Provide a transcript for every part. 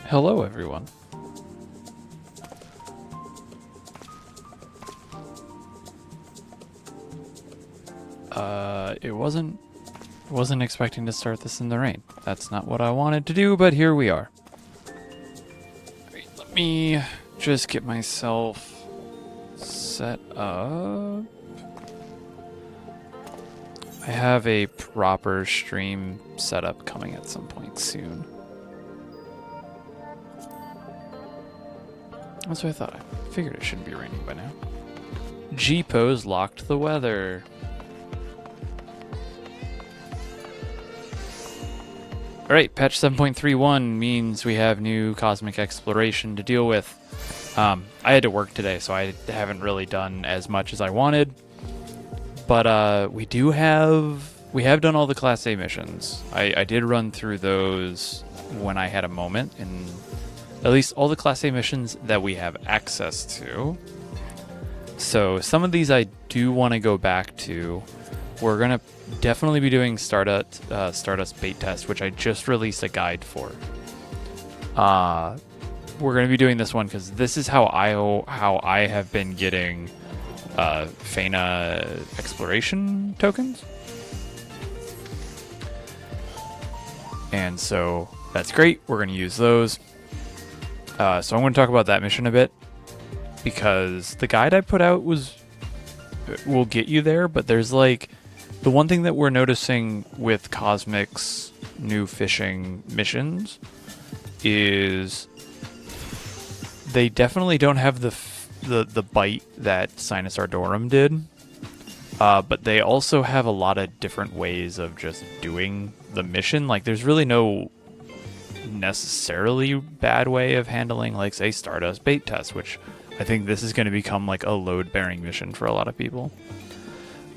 Hello, everyone. It wasn't expecting to start this in the rain. That's not what I wanted to do, but here we are. Wait, let me just get myself set up. I have a proper stream setup coming at some point soon. That's what I thought. I figured it shouldn't be raining by now. G-Pose locked the weather. Alright, patch 7.31 means we have new cosmic exploration to deal with. I had to work today, so I haven't really done as much as I wanted. But we have done all the Class A missions. I did run through those when I had a moment, and at least all the Class A missions that we have access to. So some of these I do want to go back to. We're going to definitely be doing Stardust bait test, which I just released a guide for. We're going to be doing this one because this is how I have been getting Phaenna exploration tokens. And so that's great. We're going to use those. So I'm going to talk about that mission a bit because the guide I put out will get you there, but there's like the one thing that we're noticing with Cosmic's new fishing missions is they definitely don't have the bite that Sinus Ardorum did, but they also have a lot of different ways of just doing the mission. Like there's really no necessarily bad way of handling, like, say, Stardust bait test, which I think this is going to become like a load-bearing mission for a lot of people.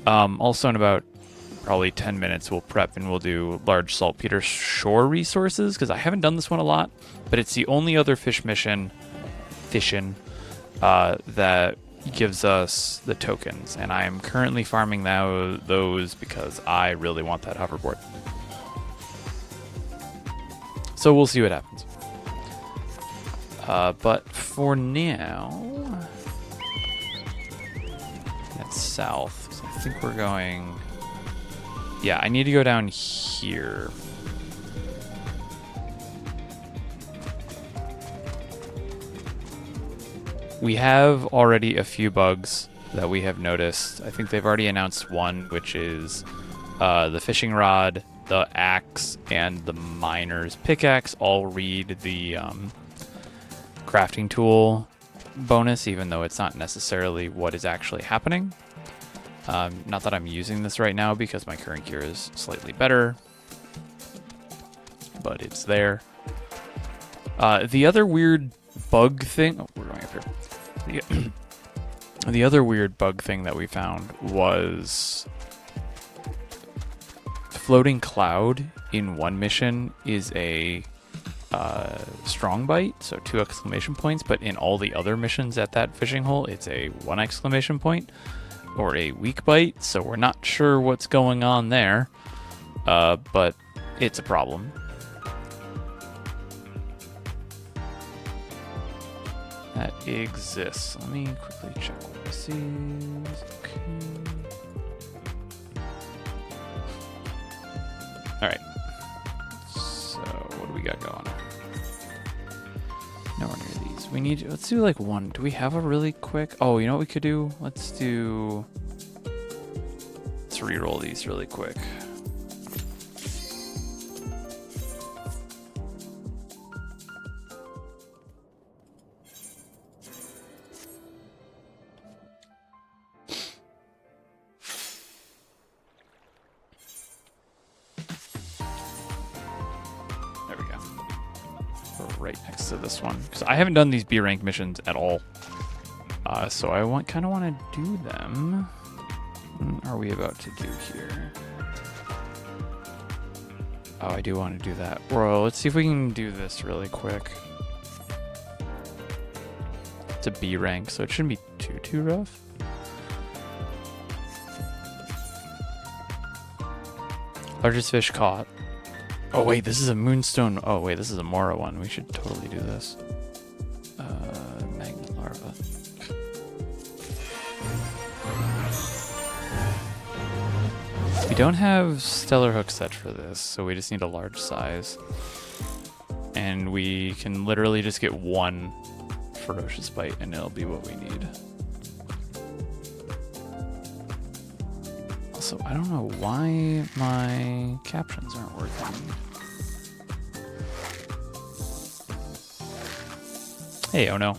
Also in about probably 10 minutes we'll prep and we'll do large saltpeter shore resources, because I haven't done this one a lot, but it's the only other fish mission that gives us the tokens, and I am currently farming those because I really want that hoverboard. So we'll see what happens. But for now, that's south. So I think we're going... Yeah, I need to go down here. We have already a few bugs that we have noticed. I think they've already announced one, which is the fishing rod, the axe, and the miner's pickaxe all read the crafting tool bonus, even though it's not necessarily what is actually happening. Not that I'm using this right now because my current gear is slightly better, but it's there. The other weird bug thing... Oh, we're going up here. The other weird bug thing that we found was floating cloud in one mission is a strong bite, so 2 exclamation points, but in all the other missions at that fishing hole, it's a 1 exclamation point or a weak bite, so we're not sure what's going on there, but it's a problem. That exists. Let me quickly check what this is. Okay. Alright. So, what do we got going? Nowhere near these. We need... Let's do like one. Do we have a really quick... Oh, you know what we could do? Let's re-roll these really quick. Right next to this one, because I haven't done these B rank missions at all, so I kind of want to do them. What are we about to do here? Oh, I do want to do that. Well, let's see if we can do this really quick. It's a B rank, so it shouldn't be too rough. Largest fish caught. Oh wait, this is a Moonstone. Oh wait, this is a Mora one. We should totally do this. Magnet Larva. We don't have Stellar Hook set for this, so we just need a large size. And we can literally just get one Ferocious Bite and it'll be what we need. Also, I don't know why my captions aren't working. Hey, oh no.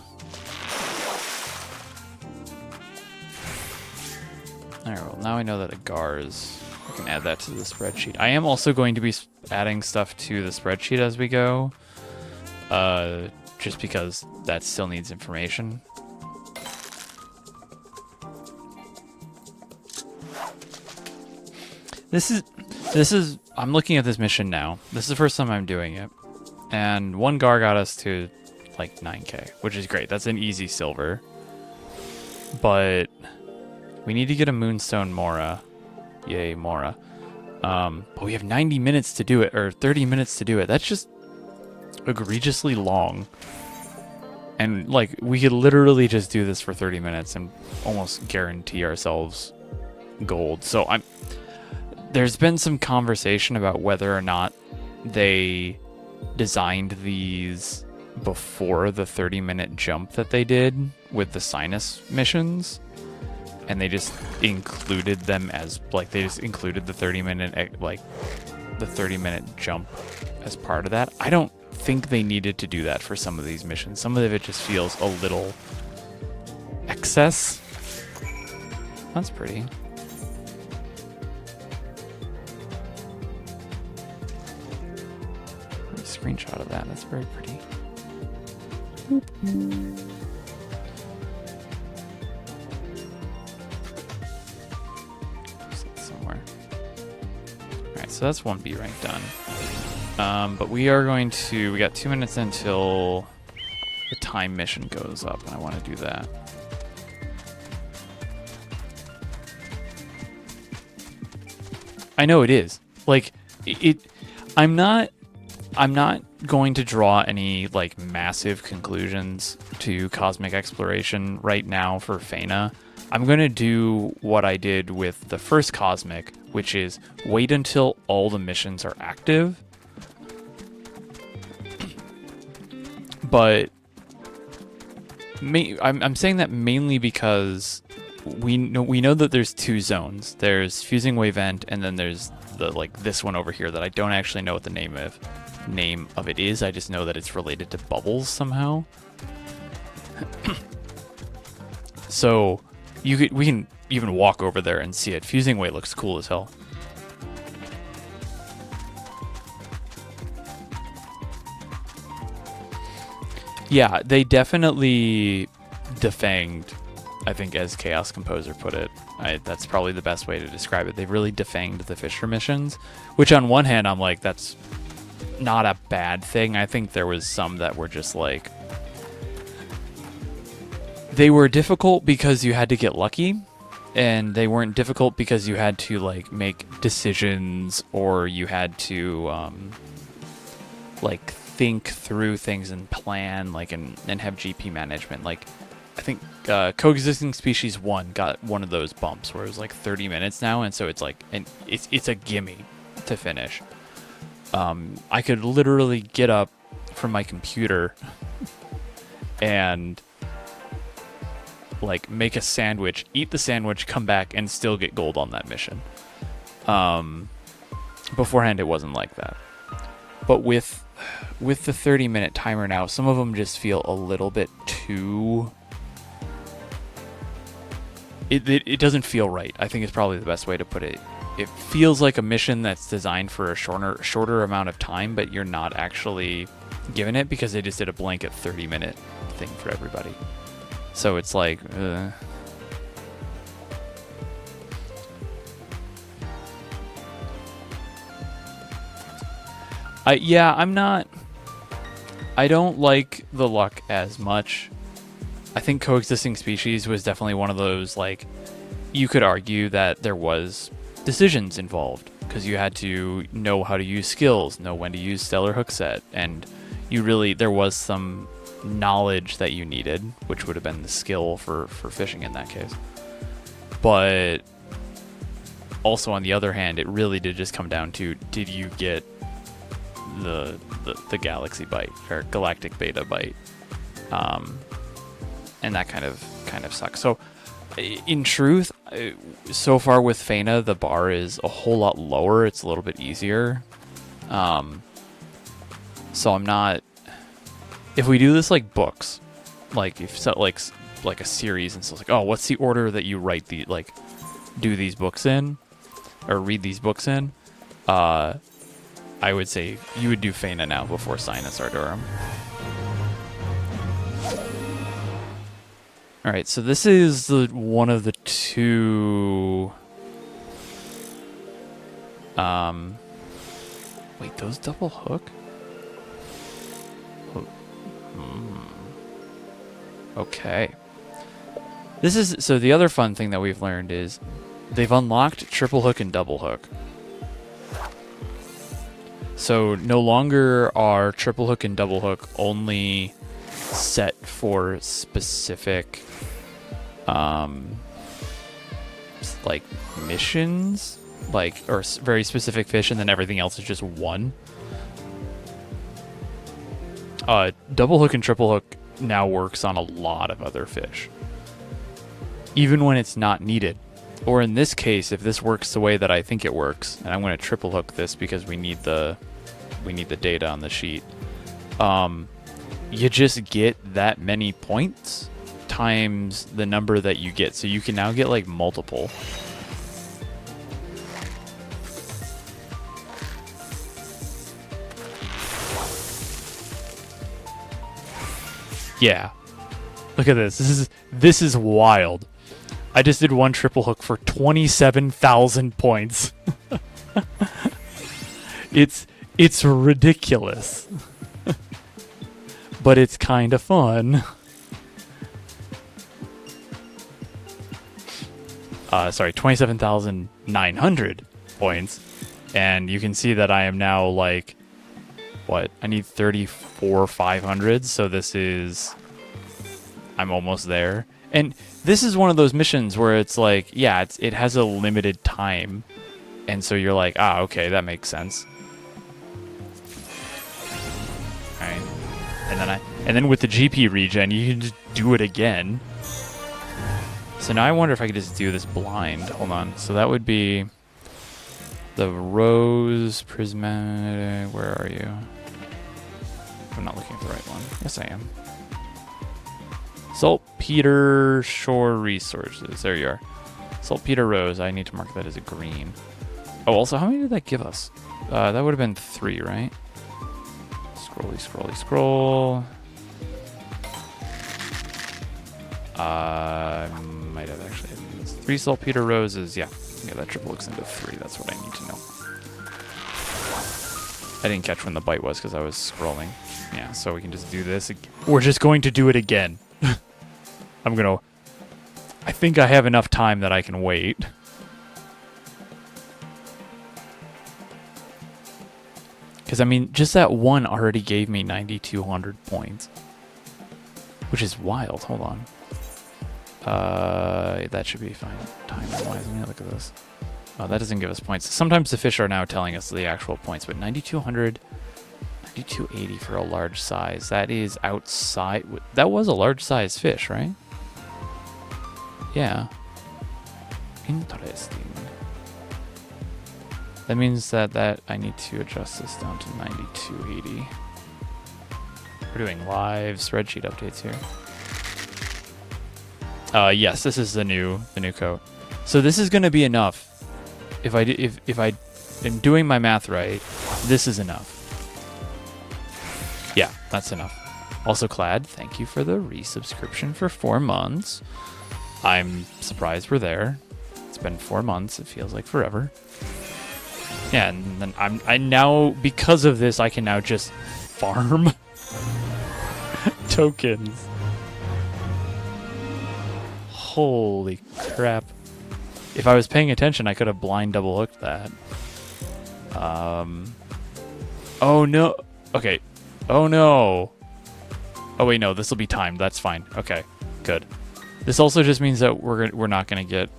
Alright, well now I know that Agars, I can add that to the spreadsheet. I am also going to be adding stuff to the spreadsheet as we go. Just because that still needs information. This is, I'm looking at this mission now. This is the first time I'm doing it. And one Gar got us to like 9k, which is great. That's an easy silver. But we need to get a Moonstone Mora. Yay, Mora. But we have 90 minutes to do it, or 30 minutes to do it. That's just egregiously long. And like, we could literally just do this for 30 minutes and almost guarantee ourselves gold. So there's been some conversation about whether or not they designed these before the 30-minute jump that they did with the sinus missions, and they just included them as like, they just included the 30-minute like the 30-minute jump as part of that. I don't think they needed to do that for some of these missions. Some of it just feels a little excess. That's pretty. Screenshot of that. That's very pretty. Somewhere. Alright, so that's 1B rank done. But we are going to... We got 2 minutes until the time mission goes up, and I want to do that. I know it is. Like, I'm not going to draw any like massive conclusions to cosmic exploration right now for Phaenna. I'm going to do what I did with the first cosmic, which is wait until all the missions are active. But I'm saying that mainly because we know that there's 2 zones. There's Fusing Wave Vent, and then there's the like this one over here that I don't actually know what the name of it is. I just know that it's related to bubbles somehow. So we can even walk over there and see it. Fusing Way looks cool as hell. Yeah, they definitely defanged, I think, as Chaos Composer put it. That's probably the best way to describe it. They really defanged the Fisher missions, which on one hand, I'm like, that's not a bad thing. I think there was some that were just like, they were difficult because you had to get lucky, and they weren't difficult because you had to like make decisions, or you had to like think through things and plan, like and have GP management. Like I think Coexisting Species 1 got one of those bumps where it was like 30 minutes now, and so it's like, and it's a gimme to finish. I could literally get up from my computer and like make a sandwich, eat the sandwich, come back, and still get gold on that mission. Beforehand, it wasn't like that. But with the 30-minute timer now, some of them just feel a little bit too... It doesn't feel right. I think it's probably the best way to put it. It feels like a mission that's designed for a shorter amount of time, but you're not actually given it because they just did a blanket 30-minute thing for everybody. So it's like... I don't like the luck as much. I think Coexisting Species was definitely one of those, like, you could argue that there was decisions involved because you had to know how to use skills, know when to use stellar hook set, and there was some knowledge that you needed, which would have been the skill for fishing in that case. But also on the other hand, it really did just come down to, did you get the galaxy bite or galactic beta bite? And that kind of sucks. So in truth, so far with Phaenna, the bar is a whole lot lower. It's a little bit easier. So I'm not. If we do this like books, like if so, like a series, and so it's like, oh, what's the order that you write do these books in, or read these books in? I would say you would do Phaenna now before Sinus Ardorum. All right, so this is one of the two. Wait, those double hook? Okay. So the other fun thing that we've learned is they've unlocked triple hook and double hook. So no longer are triple hook and double hook only set for specific like missions, or very specific fish, and then everything else is just one. Double hook and triple hook now works on a lot of other fish, even when it's not needed. Or in this case, if this works the way that I think it works, and I'm going to triple hook this because we need the data on the sheet. You just get that many points times the number that you get, so you can now get like multiple. Yeah, look at this. This is wild. I just did one triple hook for 27,000 points. It's ridiculous. But it's kind of fun. Sorry, 27,900 points. And you can see that I am now like, what? I need 34,500. So I'm almost there. And this is one of those missions where it's like, yeah, it has a limited time. And so you're like, okay, that makes sense. All right. And then with the GP regen, you can just do it again. So now I wonder if I could just do this blind. Hold on. So that would be the Rose Prismatic. Where are you? I'm not looking at the right one. Yes, I am. Saltpeter Shore Resources. There you are. Saltpeter Rose. I need to mark that as a green. Oh, also, how many did that give us? That would have been 3, right? Scroll. Might have actually had 3 saltpeter roses. Yeah, that triple looks into 3. That's what I need to know. I didn't catch when the bite was because I was scrolling. Yeah, so we can just do this. We're just going to do it again. I think I have enough time that I can wait. Because, I mean, just that one already gave me 9,200 points. Which is wild. Hold on. That should be fine. Time-wise, let me look at this. Oh, that doesn't give us points. Sometimes the fish are now telling us the actual points, but 9,200, 9,280 for a large size. That is outside. That was a large size fish, right? Yeah. Interesting. That means that I need to adjust this down to 9,280. We're doing live spreadsheet updates here. Yes, this is the new code. So this is going to be enough. If I am doing my math right, this is enough. Yeah, that's enough. Also, Clad, thank you for the resubscription for 4 months. I'm surprised we're there. It's been 4 months. It feels like forever. Yeah, and then I now, because of this, I can now just farm tokens. Holy crap. If I was paying attention, I could have blind double hooked that. Oh no. Okay. Oh no. Oh wait, no. This will be timed. That's fine. Okay. Good. This also just means that we're not gonna get.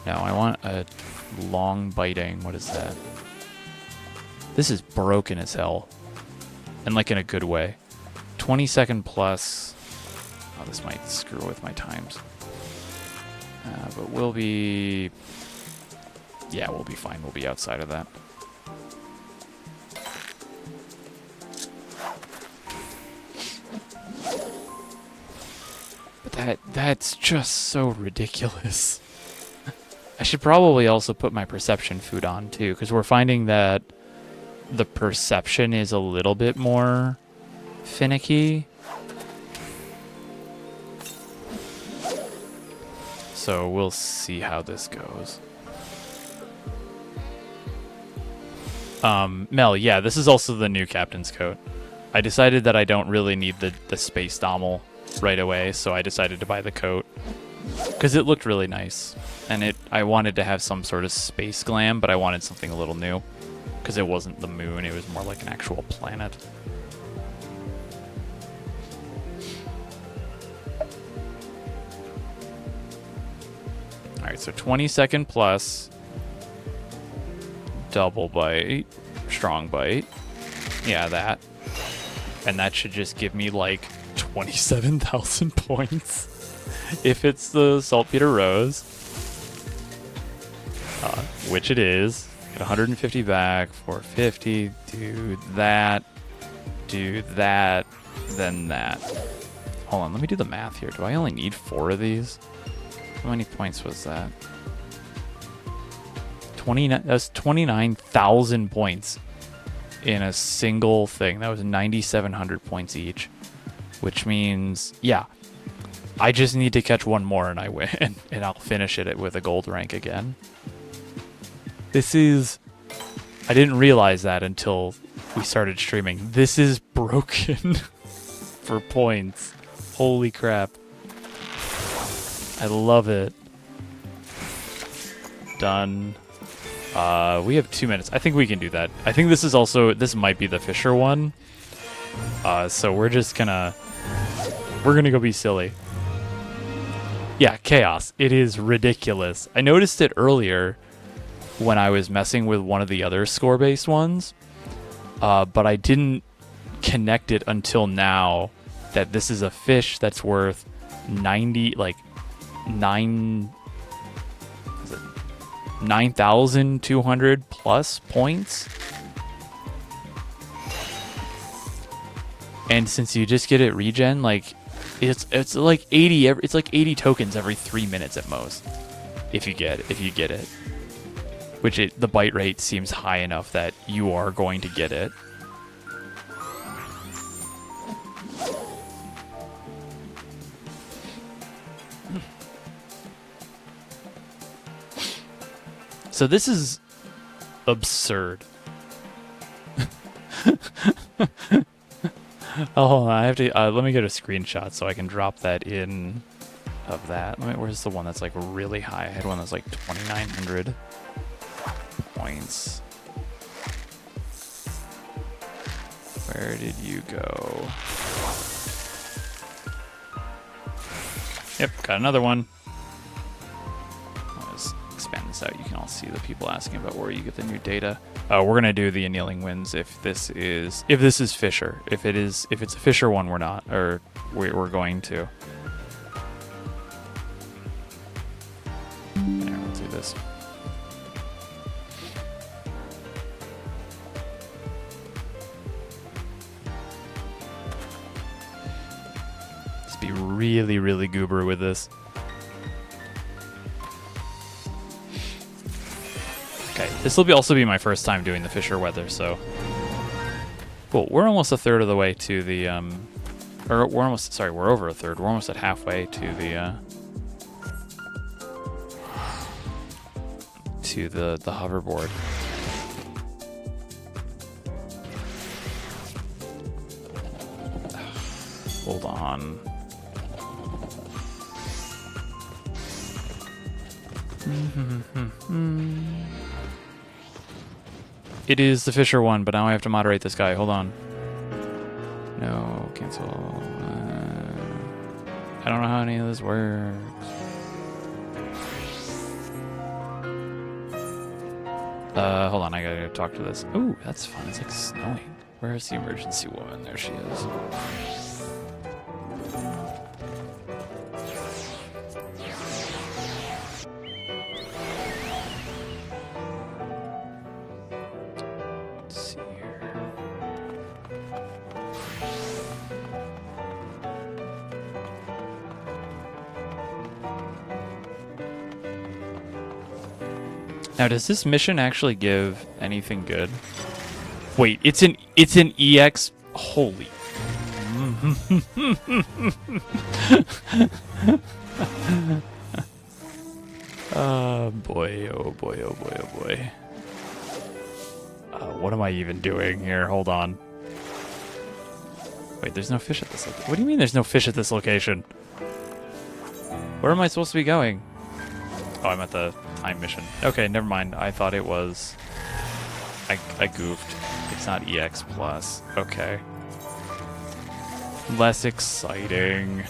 No, I want a long biting. What is that? This is broken as hell, and like in a good way. 20-second plus. Oh, this might screw with my times. But we'll be. Yeah, we'll be fine. We'll be outside of that. But that's just so ridiculous. I should probably also put my perception food on too, because we're finding that the perception is a little bit more finicky. So we'll see how this goes. Mel, yeah, this is also the new captain's coat. I decided that I don't really need the space dommel right away, so I decided to buy the coat because it looked really nice, and I wanted to have some sort of space glam, but I wanted something a little new because it wasn't the moon, it was more like an actual planet. Alright, so 20-second plus, double bite, strong bite, yeah, that, and that should just give me like 27,000 points if it's the saltpeter rose, which it is. Get 150 back, 450, do that, then that. Hold on, let me do the math here. Do I only need 4 of these? How many points was that? 29. That's 29,000 points in a single thing. That was 9,700 points each, which means, yeah, I just need to catch one more and I win, and I'll finish it with a gold rank again. This is, I didn't realize that until we started streaming. This is broken for points. Holy crap. I love it. Done. We have 2 minutes. I think we can do that. I think this is also, this might be the Fisher one. So we're gonna go be silly. Yeah, chaos. It is ridiculous. I noticed it earlier when I was messing with one of the other score-based ones, but I didn't connect it until now that this is a fish that's worth 9,200 plus points. And since you just get it regen, like it's like 80 it's like 80 tokens every 3 minutes at most. If you get it. Which the bite rate seems high enough that you are going to get it. So this is absurd. Oh, hold on. I have to. Let me get a screenshot so I can drop that in of that. Where's the one that's like really high? I had one that's like 2,900 points. Where did you go? Yep, got another one. Let's expand this out. You can all see the people asking about where you get the new data. We're gonna do the annealing winds if this is Fisher. If it's a Fisher one, we're not, or we're going to. Here, let's do this. Just be really, really goober with this. Okay, this will also be my first time doing the Fisher weather, so cool. We're almost a third of the way to the or we're over a third. We're almost at halfway to the hoverboard. Hold on. It is the Fisher one, but now I have to moderate this guy. Hold on. No, cancel. I don't know how any of this works. Hold on, I gotta talk to this. Ooh, that's fun. It's like snowing. Where's the emergency woman? There she is. Let's see here. Now, does this mission actually give anything good? Wait, it's an EX. Holy. Boy, oh boy, oh boy, oh boy. What am I even doing here? Hold on. Wait, there's no fish at this location. What do you mean there's no fish at this location? Where am I supposed to be going? Oh, I'm at the time mission. Okay, never mind. I thought it was... I goofed. It's not EX plus. Okay. Less exciting.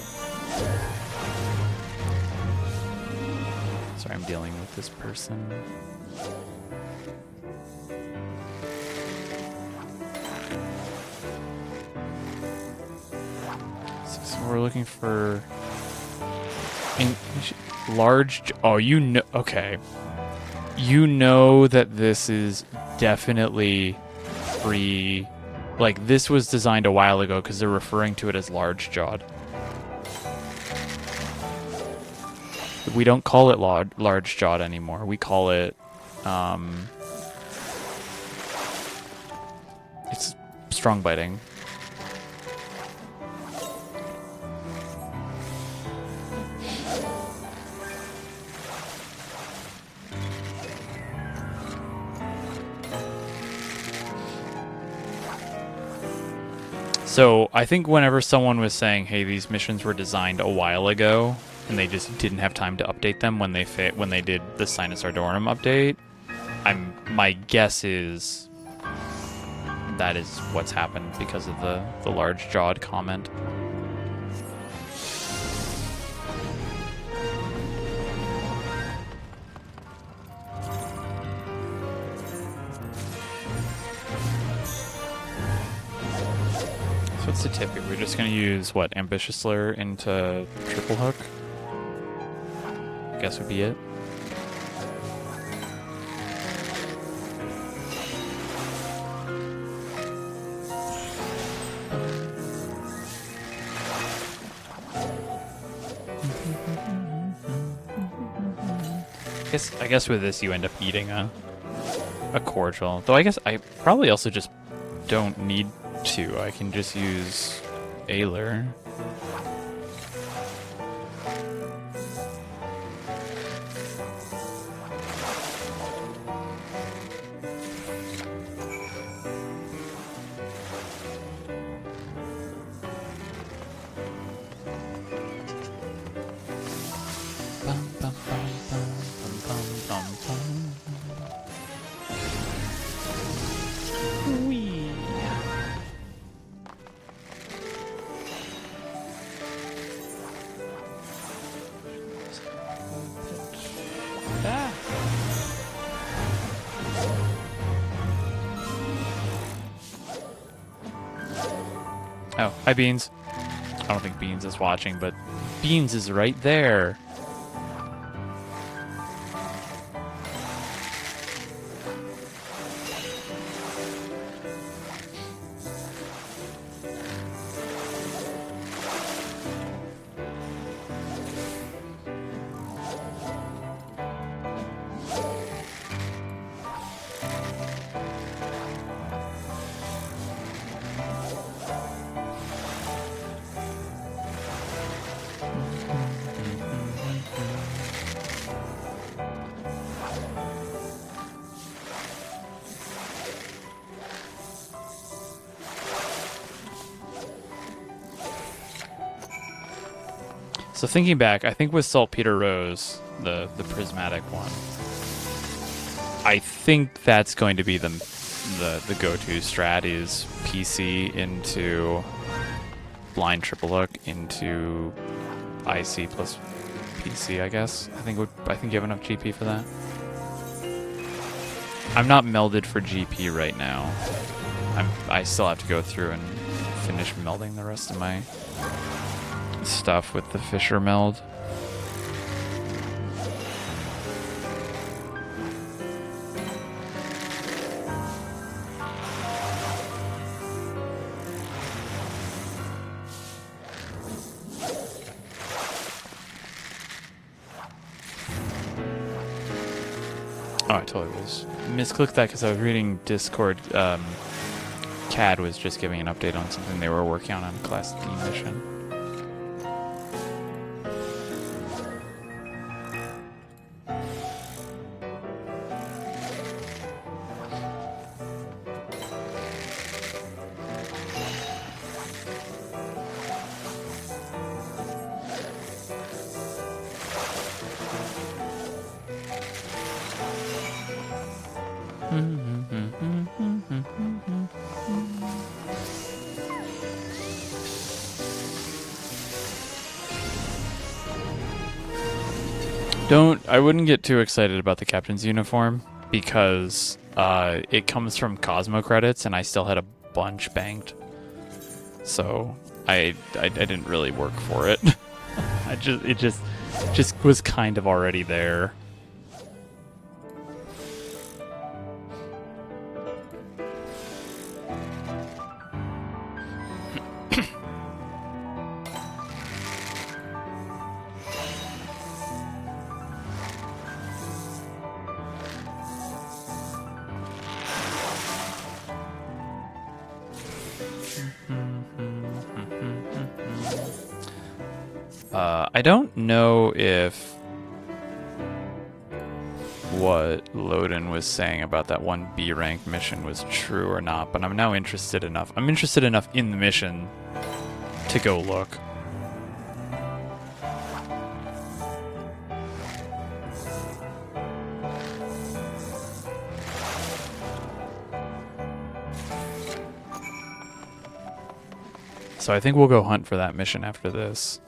Sorry, I'm dealing with this person. So we're looking for... large... Oh, you know... Okay. You know that this is definitely free... Like, this was designed a while ago because they're referring to it as large-jawed. We don't call it large-jawed anymore. We call it... It's strong-biting. So I think whenever someone was saying, "Hey, these missions were designed a while ago," and they just didn't have time to update them when they did the Sinus Ardorum update, my guess is that is what's happened because of the large-jawed comment. What's the tip here? We're just going to use, what, Ambitious Slayer into Triple Hook? I guess would be it. I guess with this you end up eating a cordial. Though I guess I probably also just don't need to. I can just use Ailer. Oh, hi Beans. I don't think Beans is watching, but Beans is right there. So thinking back, I think with Saltpeter Rose, the prismatic one, I think that's going to be the the go-to strat is PC into blind triple hook into IC plus PC, I guess. I think you have enough GP for that. I'm not melded for GP right now. I still have to go through and finish melding the rest of my stuff with the Fisher meld. Oh, I totally was misclicked that because I was reading Discord. CAD was just giving an update on something they were working on a Class D mission. I wouldn't get too excited about the captain's uniform because it comes from Cosmo credits and I still had a bunch banked. So I didn't really work for it. It just was kind of already there. I don't know if what Loden was saying about that one B rank mission was true or not, but I'm now interested enough. I'm interested enough in the mission to go look. So I think we'll go hunt for that mission after this.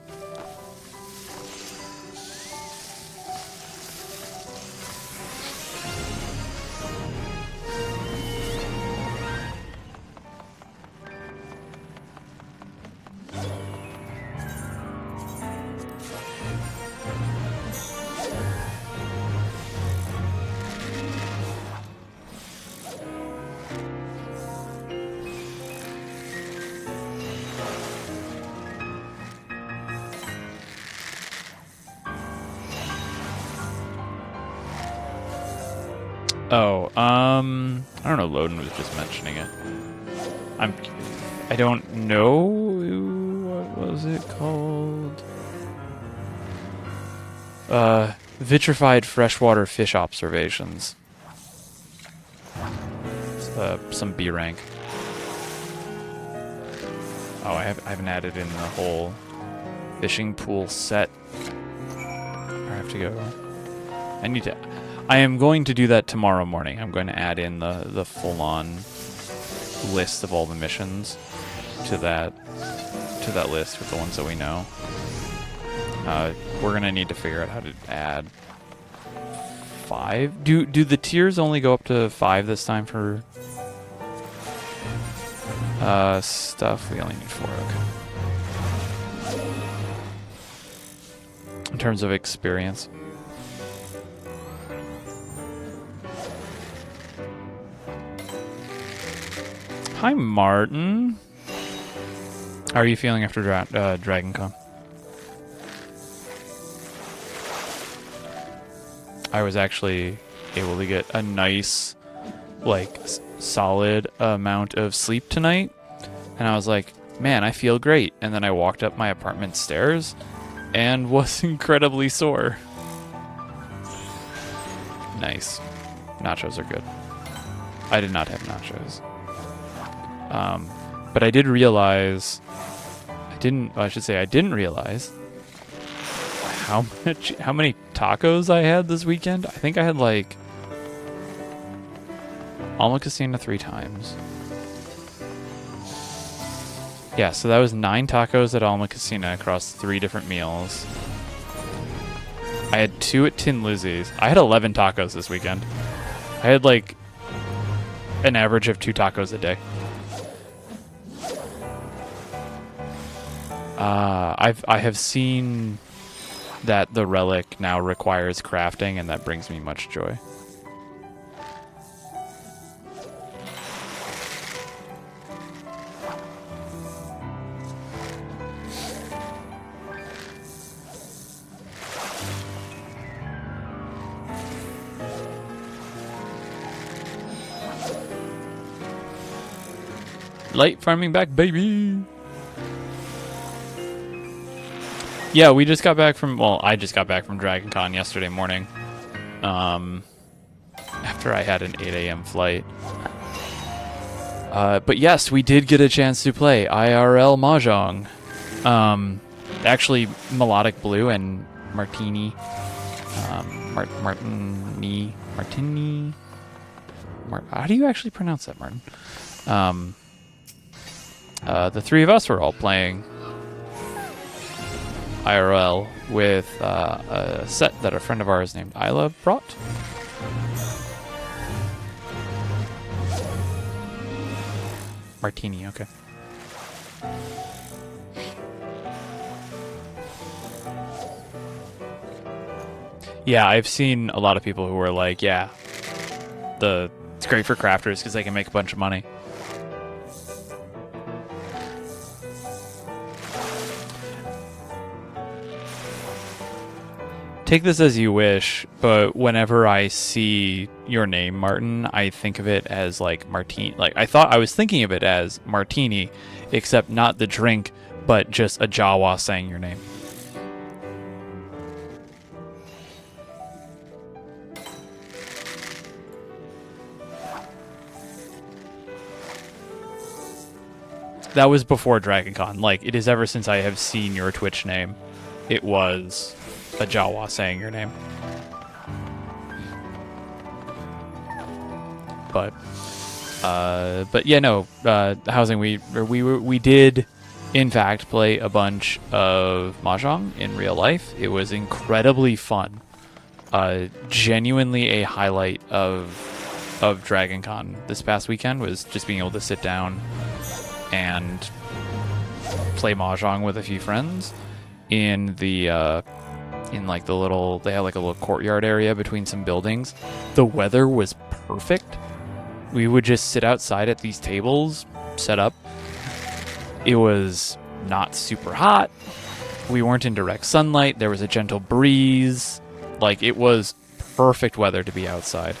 Oh, I don't know, Loden was just mentioning it. I don't know, what was it called? Vitrified freshwater fish observations. Some B rank. Oh, I haven't added in the whole fishing pool set. I have to go. I am going to do that tomorrow morning. I'm going to add in the full-on list of all the missions to that list with the ones that we know. We're gonna need to figure out how to add 5. Do the tiers only go up to 5 this time for stuff? We only need 4. Okay. In terms of experience. Hi, Martin. How are you feeling after DragonCon? I was actually able to get a nice, solid amount of sleep tonight. And I was like, man, I feel great. And then I walked up my apartment stairs and was incredibly sore. Nice. Nachos are good. I did not have nachos. But I did realize, I didn't realize how many tacos I had this weekend. I think I had Alma Casino 3 times. Yeah, so that was 9 tacos at Alma Casino across 3 different meals. I had 2 at Tin Lizzie's. I had 11 tacos this weekend. I had like an average of 2 tacos a day. I have seen that the relic now requires crafting, and that brings me much joy. Light farming back, baby. Yeah, we just got back from, well, I just got back from Dragon Con yesterday morning. After I had an 8 a.m. flight. But yes, we did get a chance to play IRL Mahjong. Actually, Melodic Blue and Martini. Martini. How do you actually pronounce that, Martin? The 3 of us were all playing IRL with a set that a friend of ours named Isla brought. Martini, okay. Yeah, I've seen a lot of people who are like, yeah, it's great for crafters because they can make a bunch of money. Take this as you wish, but whenever I see your name, Martin, I think of it as like Martini. Like I was thinking of it as Martini, except not the drink, but just a Jawa saying your name. That was before Dragon Con. Like, it is ever since I have seen your Twitch name, it was a Jawa saying your name. But yeah, no, housing, we did in fact play a bunch of Mahjong in real life. It was incredibly fun. Genuinely a highlight of Dragon Con this past weekend was just being able to sit down and play Mahjong with a few friends in the in like the little, they had like a little courtyard area between some buildings. The weather was perfect. We would just sit outside at these tables set up. It was not super hot. We weren't in direct sunlight. There was a gentle breeze. Like, it was perfect weather to be outside.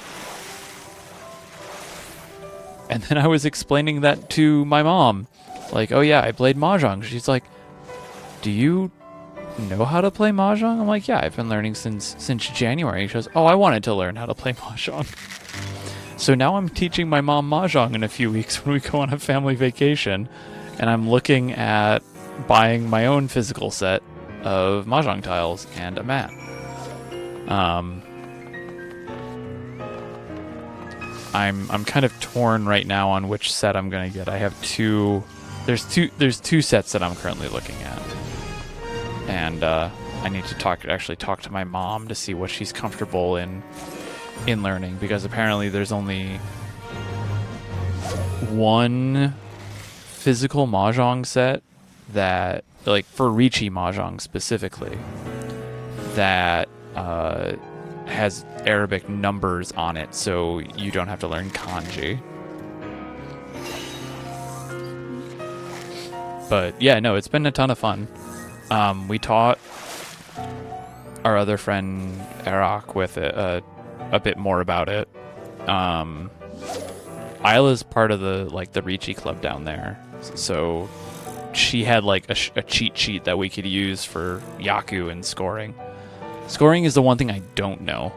And then I was explaining that to my mom. Like, oh yeah, I played Mahjong. She's like, do you know how to play Mahjong? I'm like, yeah, I've been learning since January. She goes, oh, I wanted to learn how to play Mahjong. So now I'm teaching my mom Mahjong in a few weeks when we go on a family vacation. And I'm looking at buying my own physical set of Mahjong tiles and a mat. I'm kind of torn right now on which set I'm gonna get. I have two. There's two sets that I'm currently looking at, and I need to talk to my mom to see what she's comfortable in learning, because apparently there's only one physical Mahjong set that, like, for Riichi Mahjong specifically, that has Arabic numbers on it, so you don't have to learn kanji. But yeah, no, it's been a ton of fun. We taught our other friend Arak with a bit more about it. Isla's part of the Riichi club down there, so she had like a cheat sheet that we could use for Yaku and scoring. Scoring is the one thing I don't know.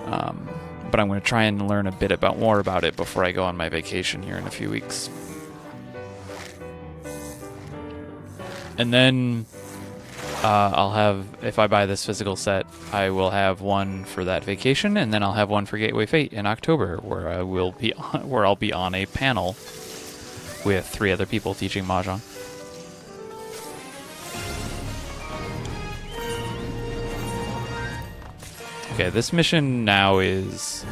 But I'm going to try and learn a bit more about it before I go on my vacation here in a few weeks. And then I'll have, if I buy this physical set, I will have one for that vacation, and then I'll have one for Gateway Fate in October, where I'll be on a panel with 3 other people teaching mahjong. Okay, this mission now is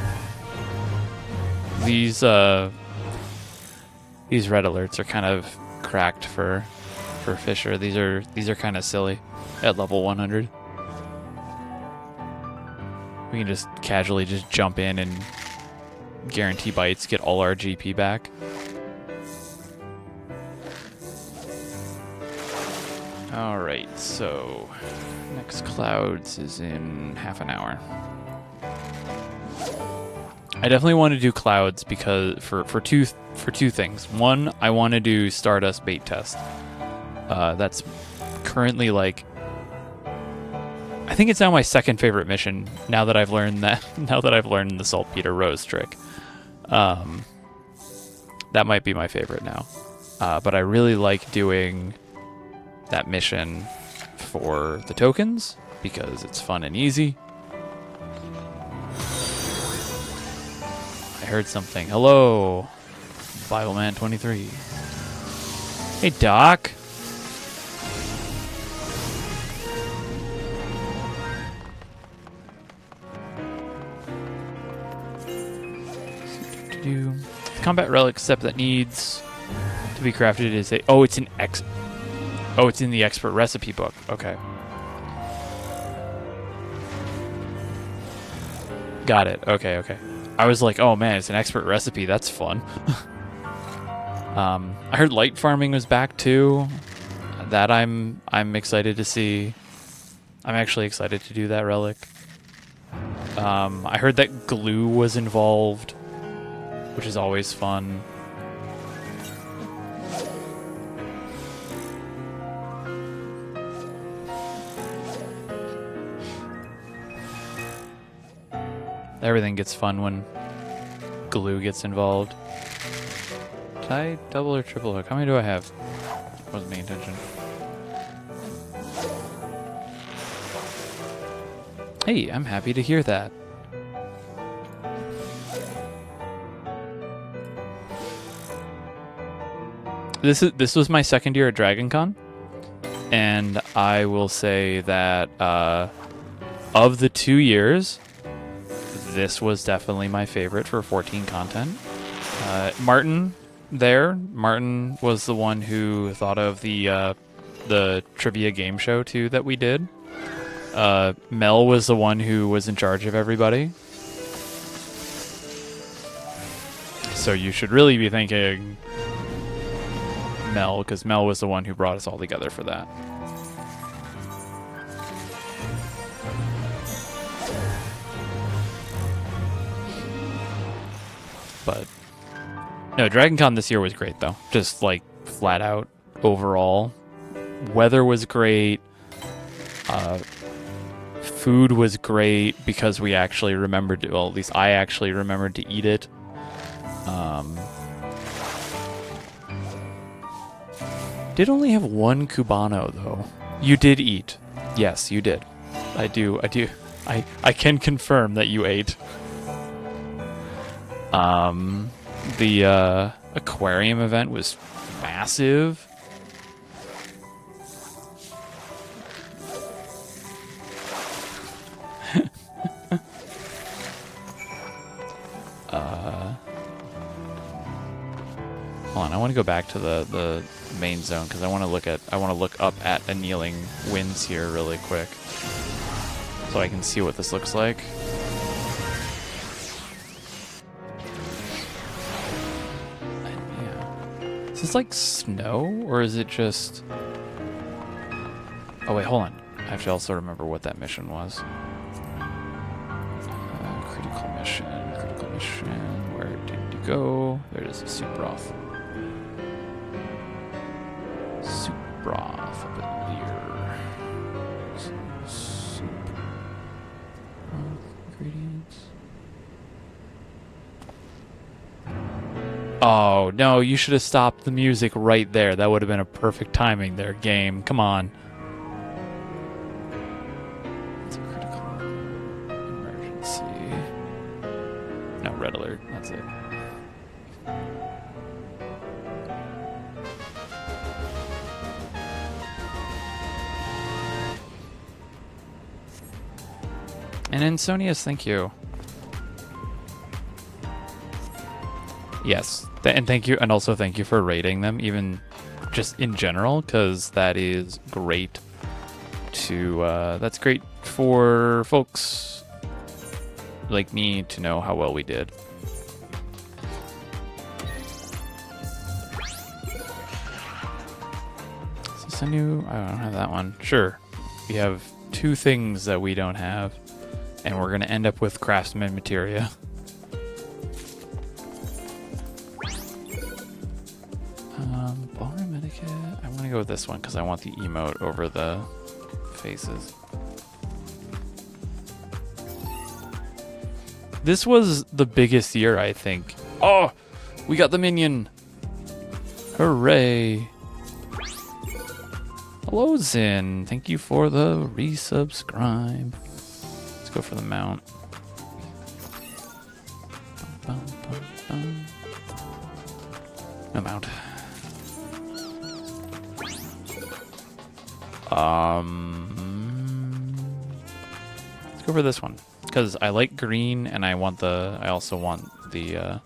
these red alerts are kind of cracked for Fisher. These are kind of silly at level 100. We can just casually just jump in and guarantee bites, get all our GP back. All right, so next Clouds is in half an hour. I definitely want to do Clouds because for two things. One, I want to do Stardust bait test. That's currently like, I think it's now my second favorite mission. Now that I've learned the Saltpeter Rose trick, that might be my favorite now. But I really like doing that mission for the tokens because it's fun and easy. I heard something. Hello, Bibleman 23. Hey, Doc. The combat relic Sept that needs to be crafted is a... Oh, it's in it's in the expert recipe book. Okay. Got it. Okay. I was like, oh man, it's an expert recipe. That's fun. I heard light farming was back too. That I'm excited to see. I'm actually excited to do that relic. I heard that glue was involved, which is always fun. Everything gets fun when glue gets involved. Did I double or triple hook? How many do I have? Wasn't paying attention. Hey, I'm happy to hear that. This was my second year at DragonCon, and I will say that of the 2 years, this was definitely my favorite for 14 content. Martin was the one who thought of the trivia game show too that we did. Mel was the one who was in charge of everybody. So you should really be thanking Mel, because Mel was the one who brought us all together for that. But no, DragonCon this year was great though. Just like flat out overall. Weather was great. Food was great because we actually remembered to, well, at least I actually remembered to eat it. Did only have one Cubano though. You did eat. Yes, you did. I do. I can confirm that you ate. The aquarium event was massive. Hold on, I want to go back to the main zone because I want to look up at Annealing Winds here really quick so I can see what this looks like. Is this like snow, or is it just... Oh wait, hold on. I have to also remember what that mission was. Critical mission. Where did you go? There it is, soup broth. Soup broth up in here. Soup. Ingredients. Oh, no, you should have stopped the music right there. That would have been a perfect timing there, game. Come on. it. And Insonius, thank you. Yes, and thank you, and also thank you for rating them, even just in general, because that is great to, that's great for folks like me to know how well we did. Is this a new, I don't have that one. Sure, we have 2 things that we don't have, and we're going to end up with Craftsman materia. Ballroom etiquette. I'm gonna go with this one because I want the emote over the faces. This was the biggest year, I think. Oh, we got the minion. Hooray. Hello, Zin. Thank you for the resubscribe. Let's go for the mount. No mount. Let's go for this one because I like green and I also want the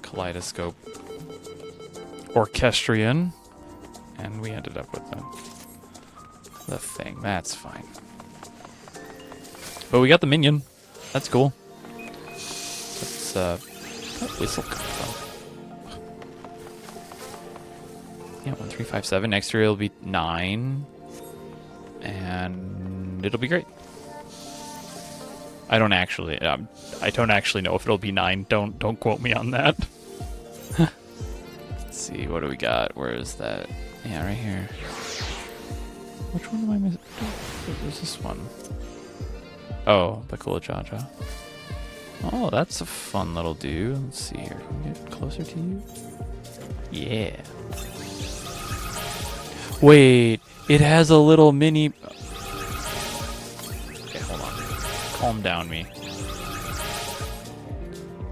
kaleidoscope orchestrion, and we ended up with the thing. That's fine. But we got the minion. That's cool. Let's where'd whistle come from? Yeah, 1357. Next year it'll be 9, and it'll be great. I don't actually know if it'll be 9. Don't quote me on that. Let's see, what do we got? Where is that? Yeah, right here. Which one am I missing? Where's this one? Oh, the cool Jaja. Oh, that's a fun little dude. Let's see here. Can we get closer to you? Yeah. Wait, it has a little mini... Okay, hold on. Calm down, me.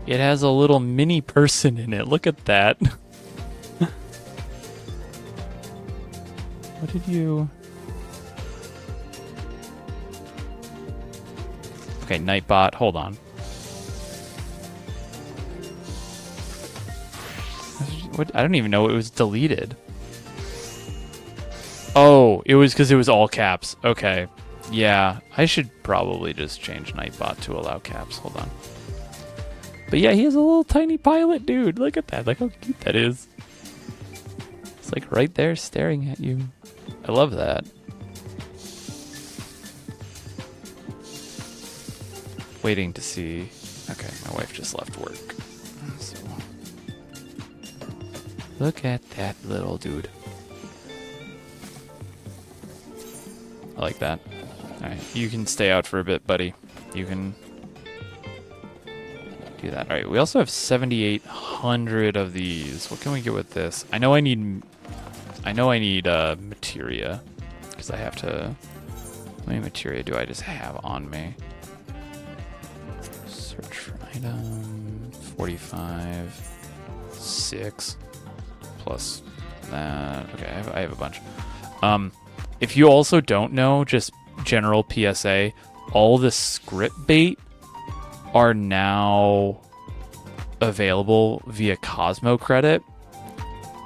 It has a little mini person in it. Look at that. What did you... Okay, Nightbot, hold on. What? I don't even know it was deleted. Oh, it was because it was all caps. Okay. Yeah, I should probably just change Nightbot to allow caps. Hold on. But yeah, he has a little tiny pilot dude. Look at that. Look how cute that is. It's like right there staring at you. I love that. Waiting to see. Okay, my wife just left work. So, look at that little dude. I like that. Alright, you can stay out for a bit, buddy. You can do that. Alright, we also have 7,800 of these. What can we get with this? I know I need materia. Because I have to... How many materia do I just have on me? Search for item... 45... 6... Plus that... Okay, I have a bunch. If you also don't know, just general PSA, all the script bait are now available via Cosmo credit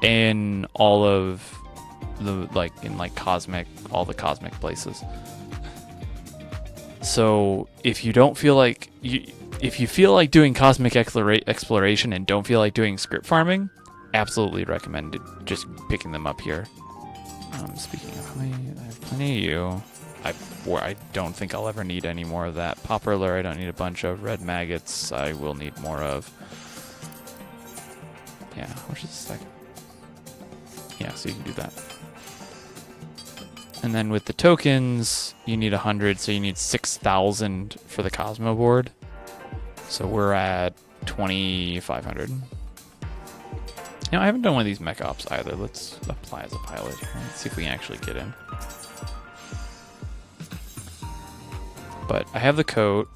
in all of the all the cosmic places. So if you don't feel like if you feel like doing cosmic exploration and don't feel like doing script farming, absolutely recommend just picking them up here. Speaking of how many, I have plenty of you. I don't think I'll ever need any more of that. Popular, I don't need a bunch of. Red maggots, I will need more of. Yeah, which is the second. Yeah, so you can do that. And then with the tokens, you need 100, so you need 6,000 for the Cosmo board. So we're at 2,500. You know, I haven't done one of these mech ops either. Let's apply as a pilot here. Let's see if we can actually get in. But I have the coat.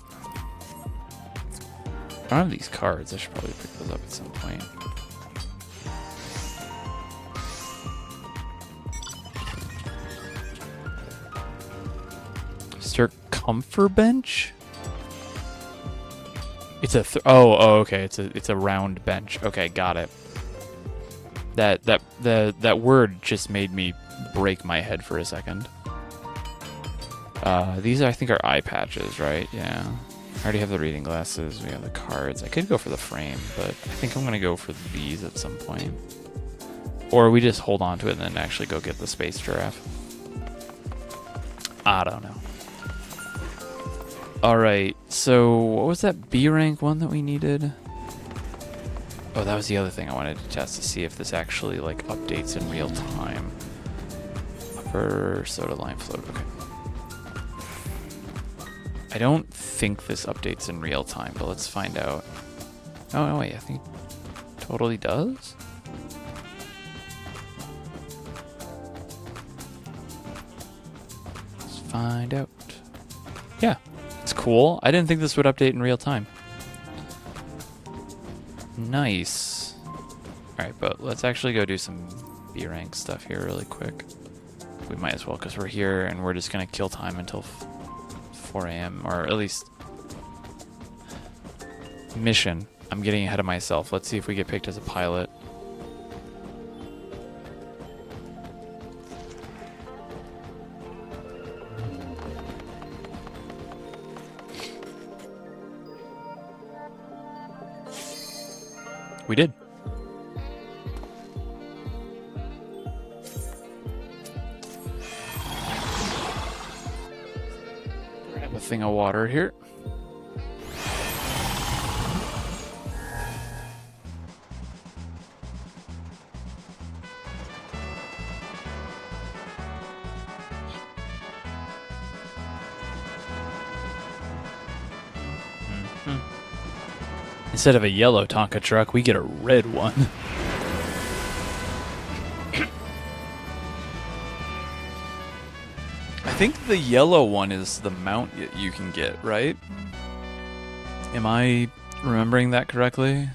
I don't have these cards. I should probably pick those up at some point. Circumferbench? It's a oh okay. It's a round bench. Okay, got it. That word just made me break my head for a second. These I think are eye patches, right? Yeah. I already have the reading glasses. We have the cards. I could go for the frame, but I think I'm gonna go for these at some point. Or we just hold on to it and then actually go get the space giraffe. I don't know. Alright, so what was that B rank one that we needed? Oh, that was the other thing I wanted to test to see if this actually like updates in real time. Upper soda lime float, okay. I don't think this updates in real time, but let's find out. Oh, no, wait, I think it totally does? Let's find out. Yeah, it's cool. I didn't think this would update in real time. Nice. Alright, but let's actually go do some B rank stuff here really quick. We might as well, because we're here and we're just going to kill time until 4 a.m. or at least mission. I'm getting ahead of myself. Let's see if we get picked as a pilot. We did. Grab a thing of water here. Instead of a yellow Tonka truck, we get a red one. I think the yellow one is the mount you can get, right? Am I remembering that correctly?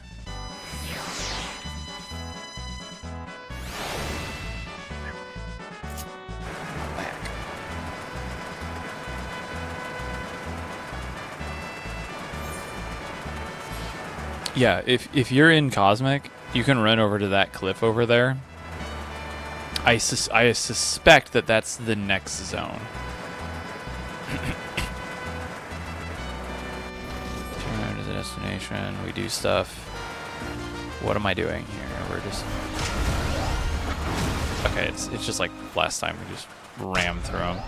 Yeah, if you're in Cosmic, you can run over to that cliff over there. I suspect that that's the next zone. Turn to the destination. We do stuff. What am I doing here? We're just... Okay, it's just like last time. We just rammed through them.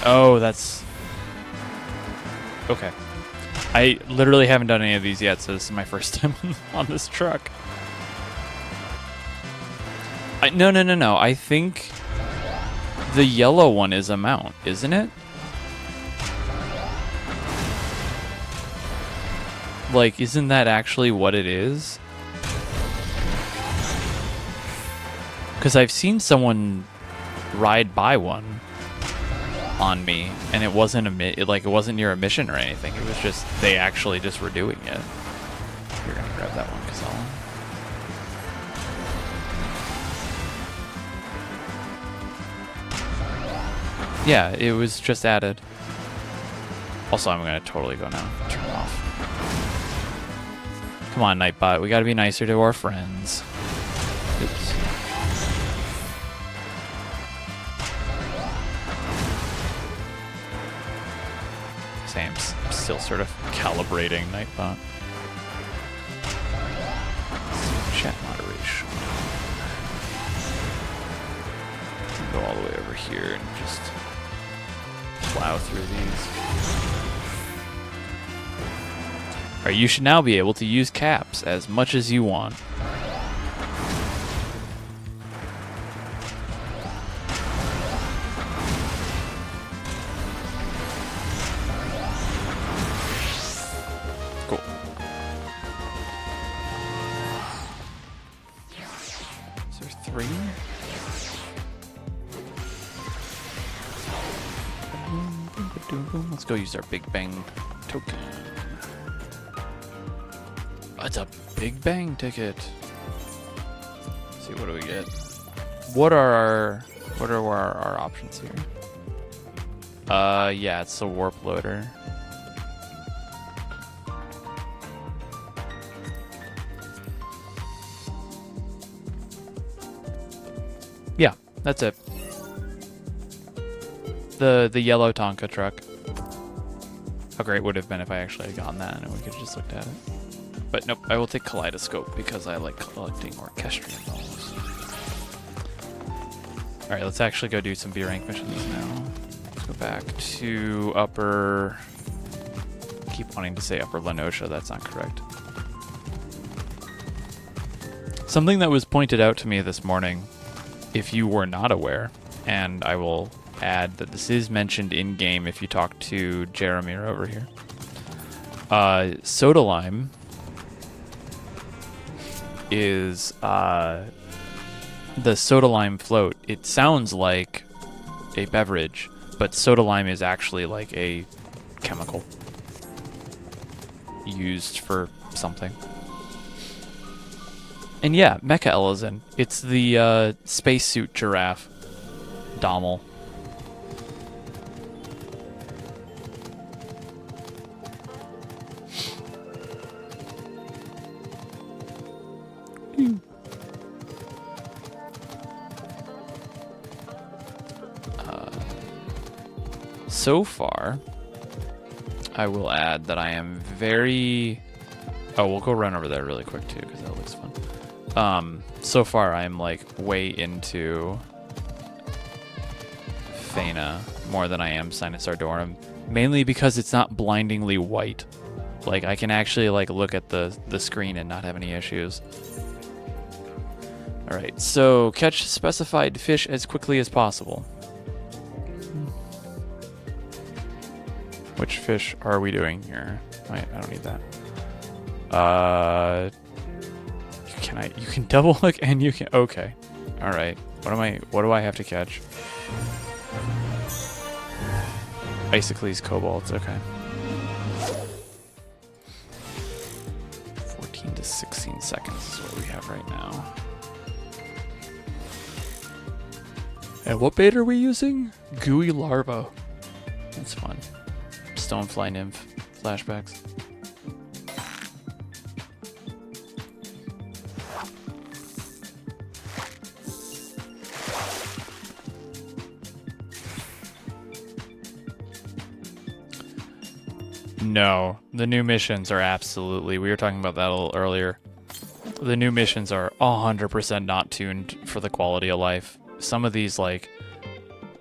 Oh, that's... Okay. I literally haven't done any of these yet, so this is my first time on this truck. No. I think the yellow one is a mount, isn't it? Like, isn't that actually what it is? Because I've seen someone ride by one on me, and it wasn't it wasn't near a mission or anything. It was just they actually just were doing it. You're gonna grab that one, Kazal. Yeah, it was just added. Also, I'm gonna totally go now. Turn it off. Come on, Nightbot. We gotta be nicer to our friends. Oops. I'm still sort of calibrating Nightbot. Chat moderation. Go all the way over here and just plow through these. Alright, you should now be able to use caps as much as you want. Let's go use our Big Bang token. It's a Big Bang ticket. Let's see, what do we get? What are our options here? Yeah, it's the warp loader. Yeah, that's it. The yellow Tonka truck. How great would it have been if I actually had gotten that and we could have just looked at it. But nope, I will take Kaleidoscope because I like collecting orchestrion dolls. Alright, let's actually go do some B rank missions now. Let's go back to upper... keep wanting to say upper Lenosha, that's not correct. Something that was pointed out to me this morning, if you were not aware, and I will add that this is mentioned in-game if you talk to Jeremir over here. Soda Lime is the Soda Lime float. It sounds like a beverage, but Soda Lime is actually like a chemical used for something. And yeah, Mecha Elezen. It's the spacesuit giraffe. Dommel. So far, I will add that I am very... Oh, we'll go run over there really quick too, because that looks fun. So far, I'm like way into Phaenna more than I am Sinus Ardorum, mainly because it's not blindingly white. Like, I can actually like look at the screen and not have any issues. Alright, so catch specified fish as quickly as possible. Which fish are we doing here? Wait, I don't need that. You can double look and you can, okay. Alright, what do I have to catch? Isocles Cobalts, okay. 14 to 16 seconds is what we have right now. And what bait are we using? Gooey Larva. That's fun. Stonefly Nymph flashbacks. No, the new missions are absolutely, we were talking about that a little earlier. The new missions are 100% not tuned for the quality of life. Some of these, like,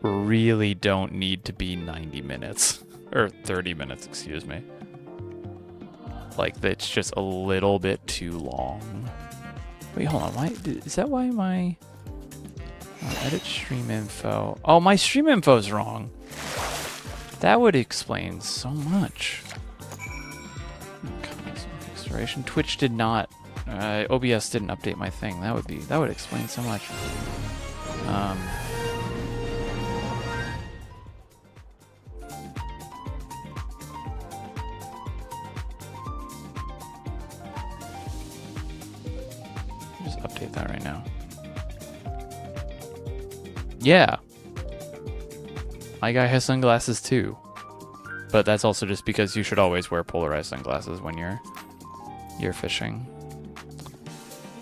really don't need to be 90 minutes. Or 30 minutes, excuse me. Like, it's just a little bit too long. Wait, hold on, why, is that why my... edit stream info. Oh, my stream info's wrong. That would explain so much. Restoration. Twitch did not. OBS didn't update my thing. That would explain so much. Just update that right now. Yeah. My guy has sunglasses too. But that's also just because you should always wear polarized sunglasses when you're fishing.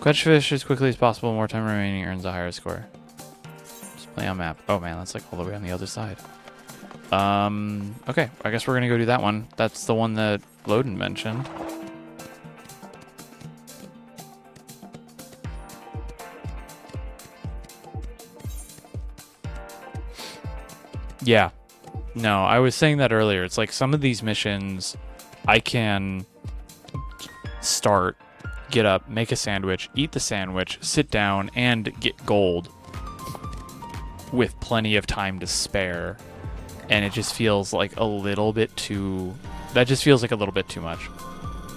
Catch fish as quickly as possible. More time remaining earns a higher score. Just play on map. Oh man, that's like all the way on the other side. Okay, I guess we're gonna go do that one. That's the one that Loden mentioned. Yeah. No, I was saying that earlier. It's like some of these missions I can start, get up, make a sandwich, eat the sandwich, sit down, and get gold with plenty of time to spare. And it just feels like a little bit too... That just feels like a little bit too much.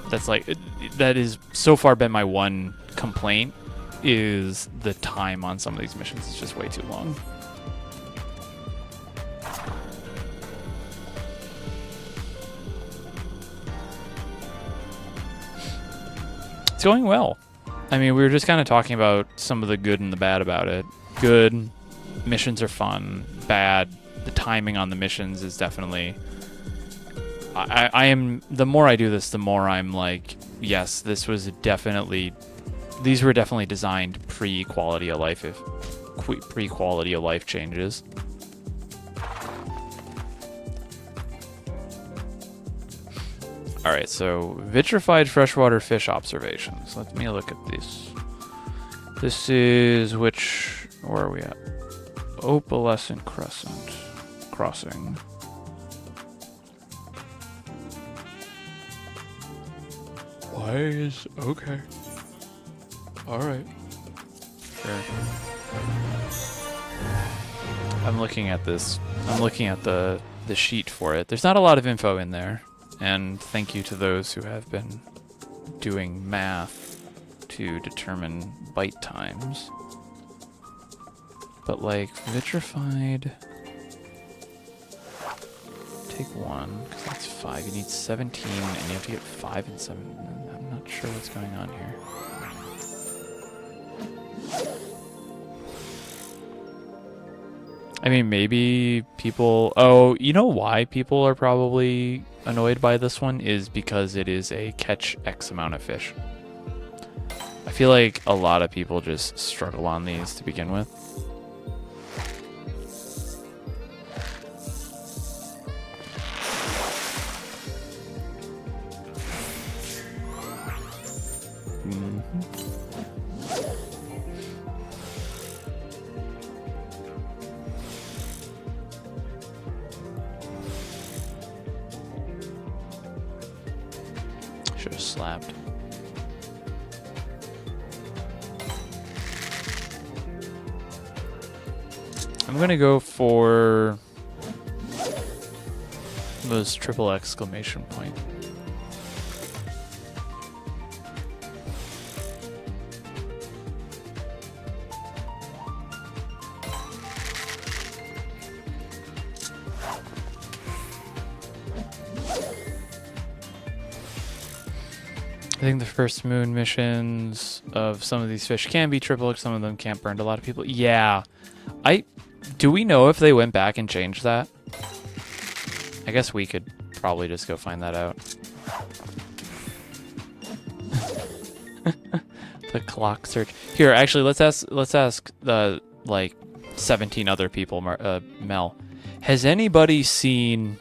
That's like... That is so far been my one complaint, is the time on some of these missions is just way too long. It's going well. I mean, we were just kind of talking about some of the good and the bad about it. Good, missions are fun. Bad, the timing on the missions is definitely... I am... The more I do this, the more I'm like, yes, this was definitely... These were definitely designed pre-quality of life, pre-quality of life changes. Alright, so vitrified freshwater fish observations. Let me look at this. This is which... Where are we at? Opalescent Crescent Crossing. Why is... Okay. Alright. Sure. I'm looking at this. I'm looking at the sheet for it. There's not a lot of info in there. And thank you to those who have been doing math to determine bite times. But like vitrified, take 1 because that's 5. You need 17, and you have to get 5 and 7. I'm not sure what's going on here. I mean, maybe people... Oh, you know why people are probably annoyed by this one is because it is a catch X amount of fish. I feel like a lot of people just struggle on these to begin with. Should have slapped. I'm gonna go for those triple exclamation point. I think the first moon missions of some of these fish can be triple, some of them can't burn to a lot of people. Yeah. Do we know if they went back and changed that? I guess we could probably just go find that out. The clock search. Here, actually, let's ask the like 17 other people, Mel. Has anybody seen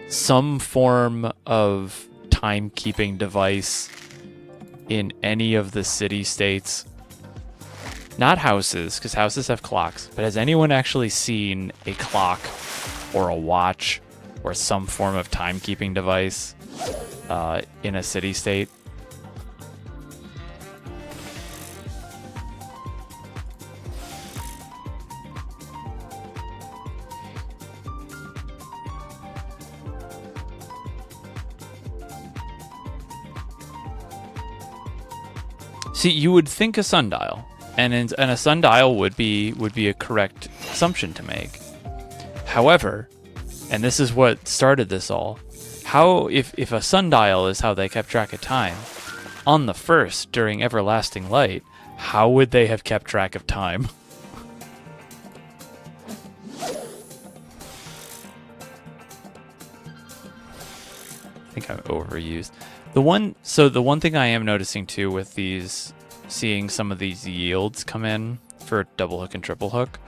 some form of timekeeping device in any of the city-states? Not houses, because houses have clocks, but has anyone actually seen a clock or a watch or some form of timekeeping device in a city-state? See, you would think a sundial, and a sundial would be a correct assumption to make. However, and this is what started this all, how if a sundial is how they kept track of time, on the first during everlasting light, how would they have kept track of time? I think I'm overused. The one thing I am noticing too with these, seeing some of these yields come in for double hook and triple hook,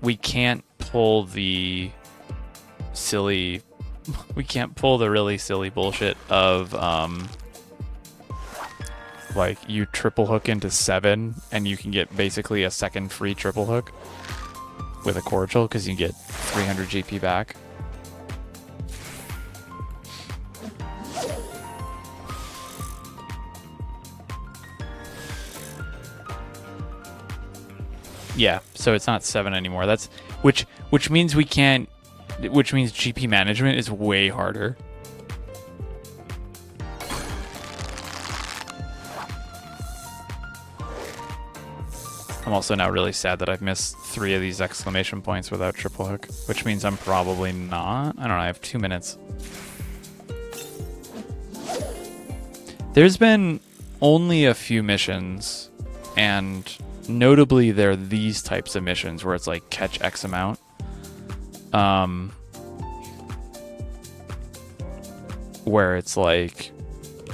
we can't pull the really silly bullshit of like you triple hook into 7 and you can get basically a second free triple hook with a cordial because you get 300 GP back. Yeah, so it's not 7 anymore. That's which means we can't, which means GP management is way harder. I'm also now really sad that I've missed 3 of these exclamation points without triple hook, which means I'm probably not. I don't know, I have 2 minutes. There's been only a few missions, and notably they're these types of missions where it's like catch X amount. Where it's like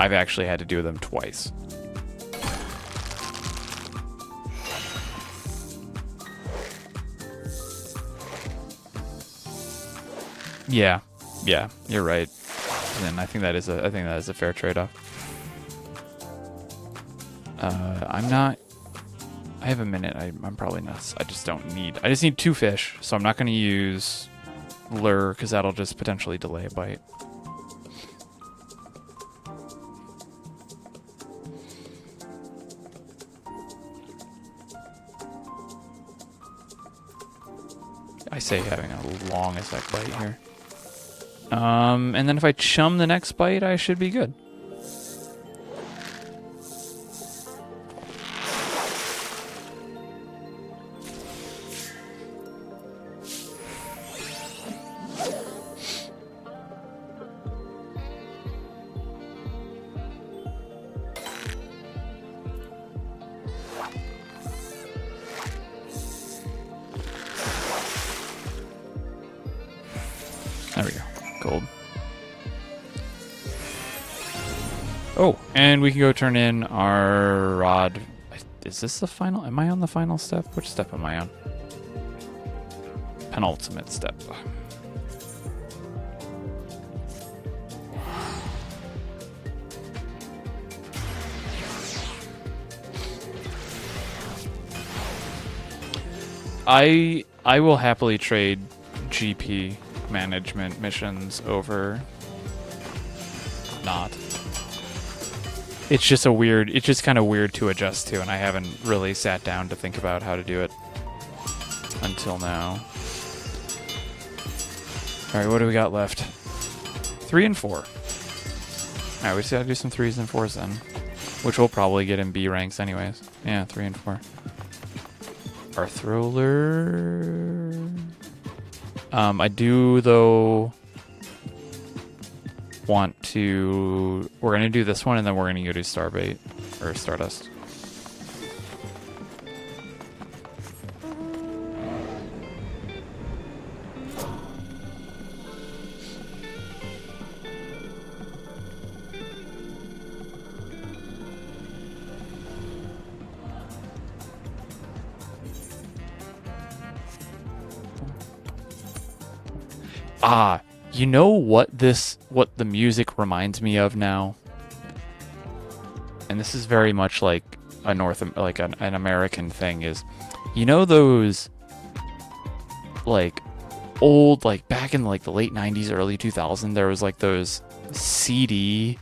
I've actually had to do them twice. Yeah, you're right. And I think that is a fair trade-off. I have a minute. I'm probably nuts. I just need 2 fish, so I'm not going to use lure because that'll just potentially delay a bite. I say having a long as heck bite here. And then if I chum the next bite, I should be good. There we go. Gold. Oh, and we can go turn in our rod. Is this the final? Am I on the final step? Which step am I on? Penultimate step. I will happily trade GP management missions over not. It's just kind of weird to adjust to, and I haven't really sat down to think about how to do it until now. Alright, what do we got left? 3 and 4. Alright, we just gotta do some 3s and 4s then, which we'll probably get in B ranks anyways. Yeah, 3 and 4. Our Thriller. I do, though, want to... We're going to do this one, and then we're going to go do Starbait, or Stardust. You know what the music reminds me of now? And this is very much like an American thing is, you know those like old, like back in like the late 90s, early 2000s, there was like those CD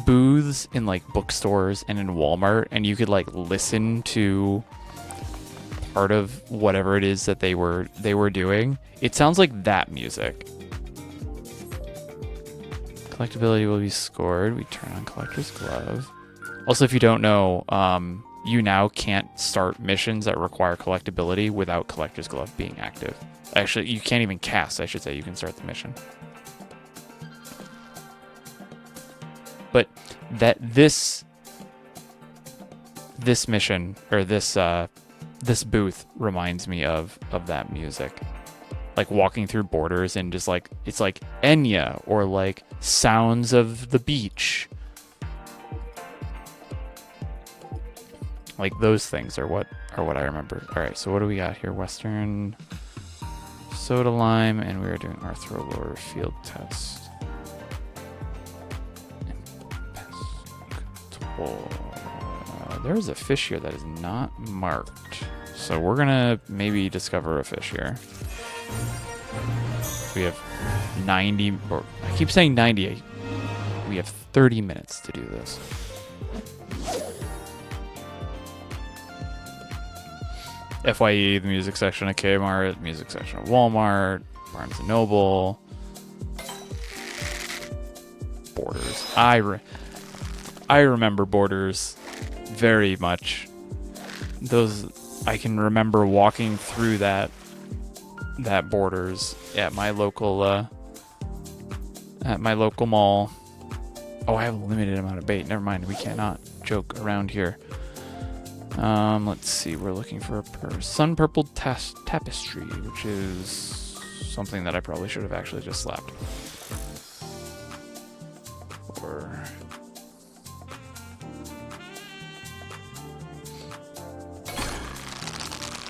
booths in like bookstores and in Walmart, and you could like listen to part of whatever it is that they were doing. It sounds like that music. Collectability will be scored. We turn on Collector's Glove. Also, if you don't know, you now can't start missions that require collectability without Collector's Glove being active. Actually, you can't even cast, I should say. You can start the mission. But this mission, or this booth reminds me of that music. Like walking through borders and just like, it's like Enya or like sounds of the beach. Like those things are what I remember. All right, so what do we got here? Western Soda Lime, and we are doing our Thriller field test. There's a fish here that is not marked. So we're gonna maybe discover a fish here. We have 90, or I keep saying 98. We have 30 minutes to do this. FYE, the music section of Kmart, music section of Walmart, Barnes & Noble, Borders. I remember Borders very much. I can remember walking through that Borders at my local mall Oh, I have a limited amount of bait. Never mind. We cannot joke around here. Let's see. We're looking for a sun purple tapestry, which is something that I probably should have actually just slapped. Or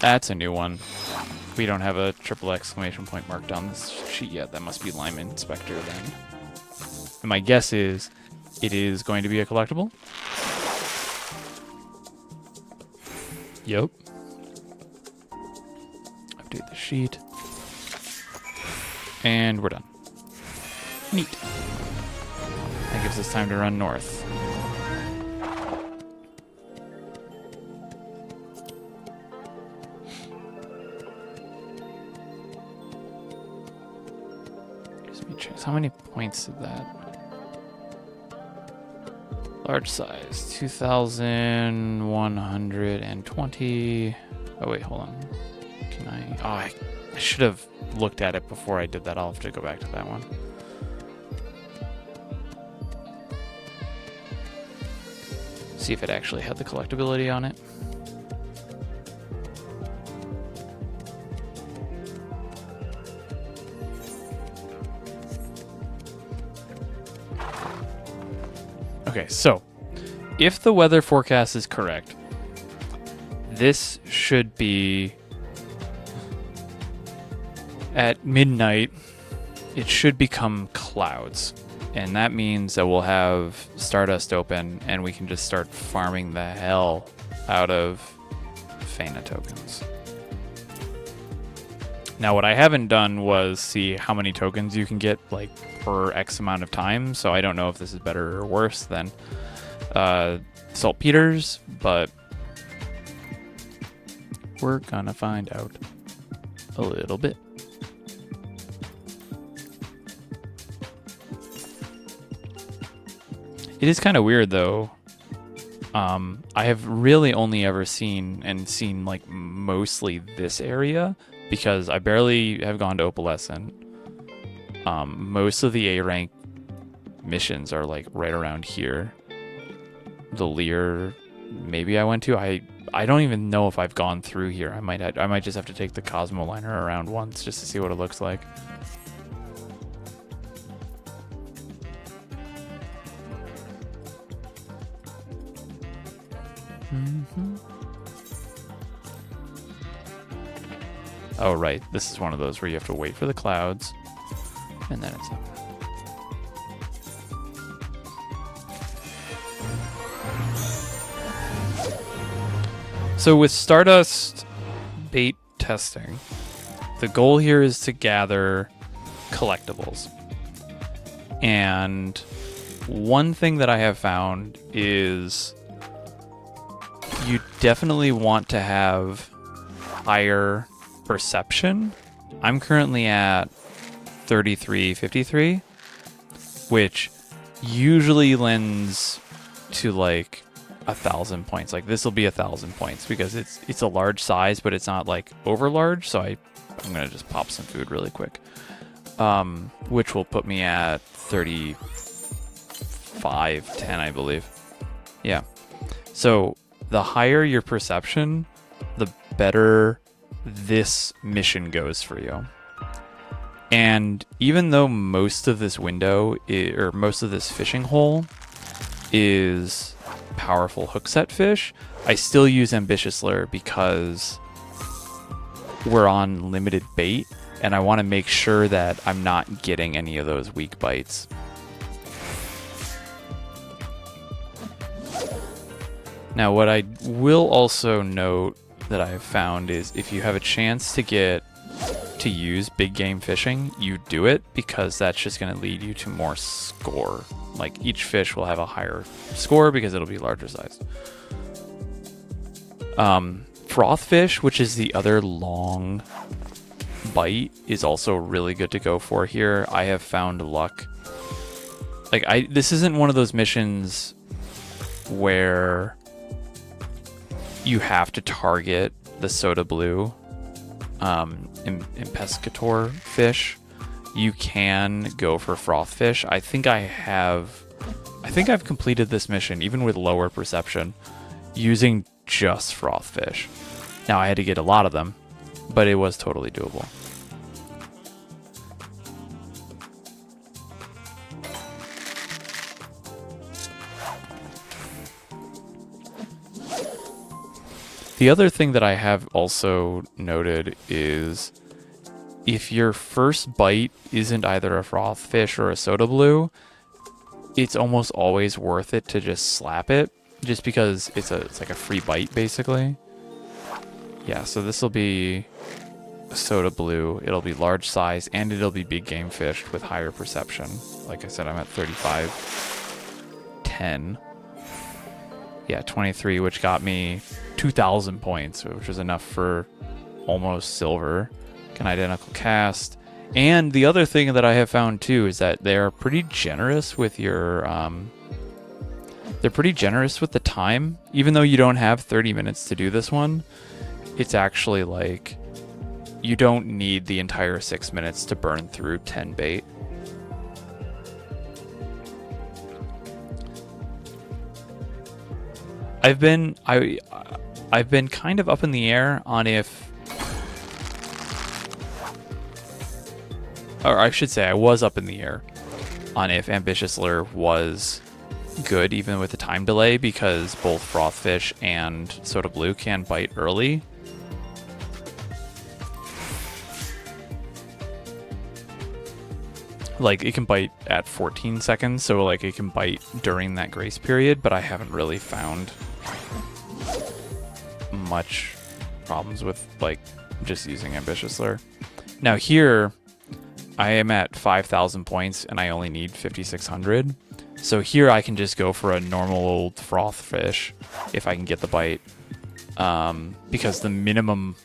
that's a new one. We don't have a triple exclamation point marked on this sheet yet. That must be Lime Inspector then. And my guess is it is going to be a collectible. Yep. Update the sheet. And we're done. Neat. That gives us time to run north. How many points did that? Large size, 2,120. Oh wait, hold on. Can I? Oh, I should have looked at it before I did that. I'll have to go back to that one. See if it actually had the collectability on it. Okay, so if the weather forecast is correct, this should be at midnight. It should become clouds, and that means that we'll have Stardust open and we can just start farming the hell out of Phaenna tokens. Now, what I haven't done was see how many tokens you can get like per X amount of time, so I don't know if this is better or worse than saltpeter's, but we're gonna find out a little bit. It is kind of weird though. I have really only ever seen like mostly this area because I barely have gone to Opalescent. Most of the A rank missions are like right around here. The Lear, maybe I went to. I don't even know if I've gone through here. I might just have to take the Cosmo liner around once just to see what it looks like. Oh, right. This is one of those where you have to wait for the clouds, and then it's up. So with Stardust bait testing, the goal here is to gather collectibles. And one thing that I have found is you definitely want to have higher perception. I'm currently at 3353, which usually lends to like 1,000 points. Like this will be 1,000 points because it's a large size, but it's not like over large. So I'm gonna just pop some food really quick, which will put me at 3510, I believe. Yeah. So the higher your perception, the better this mission goes for you. And even though most of this window or most of this fishing hole is powerful hookset fish, I still use Ambitious Lure because we're on limited bait and I want to make sure that I'm not getting any of those weak bites. Now, what I will also note that I've found is if you have a chance to use big game fishing, you do it because that's just going to lead you to more score. Like each fish will have a higher score because it'll be larger size. Froth fish, which is the other long bite, is also really good to go for here. I have found luck. Like this isn't one of those missions where you have to target the soda blue pescator fish. You can go for froth fish. I think I think I've completed this mission, even with lower perception, using just Frothfish. Now, I had to get a lot of them, but it was totally doable. The other thing that I have also noted is if your first bite isn't either a Frothfish or a Soda Blue, it's almost always worth it to just slap it, just because it's like a free bite, basically. Yeah, so this will be a Soda Blue, it'll be large size, and it'll be big game fished with higher perception. Like I said, I'm at 35, 10. Yeah, 23, which got me 2,000 points, which was enough for almost silver. An identical cast. And the other thing that I have found too is that they're pretty generous with your they're pretty generous with the time. Even though you don't have 30 minutes to do this one, it's actually like you don't need the entire 6 minutes to burn through 10 bait. I've been kind of up in the air on if, or I should say I was up in the air on if Ambitious Lure was good even with the time delay, because both Frothfish and Soda Blue can bite early. Like, it can bite at 14 seconds, so like it can bite during that grace period, but I haven't really found much problems with like just using Ambitious Lure. Now here I am at 5,000 points and I only need 5,600. So here I can just go for a normal old Frothfish if I can get the bite, because the minimum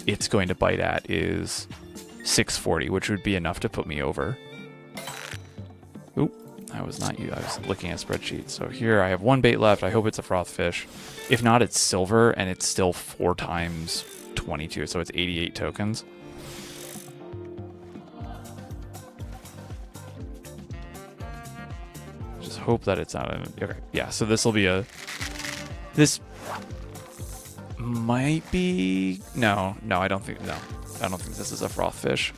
it's going to bite at is 640, which would be enough to put me over. Oop, I was not you. I was looking at a spreadsheet. So here I have one bait left. I hope it's a Frothfish. If not, it's silver, and it's still 4 times 22, so it's 88 tokens. Just hope that it's not an... Okay, yeah, so this will be a... This might be... No, I don't think... No, I don't think this is a Frothfish.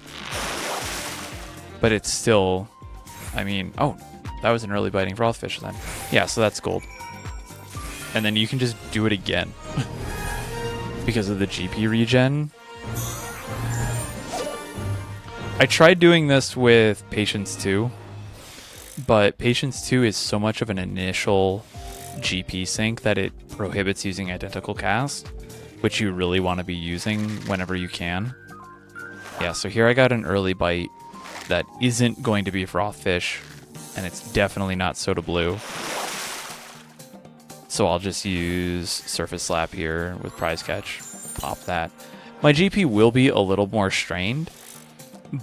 But it's still... I mean... Oh, that was an early biting Frothfish then. Yeah, so that's gold. And then you can just do it again. Because of the GP regen. I tried doing this with Patience 2, but Patience 2 is so much of an initial GP sink that it prohibits using identical cast, which you really want to be using whenever you can. Yeah, so here I got an early bite that isn't going to be Frothfish, and it's definitely not Soda Blue. So I'll just use Surface Slap here with Prize Catch. Pop that. My GP will be a little more strained,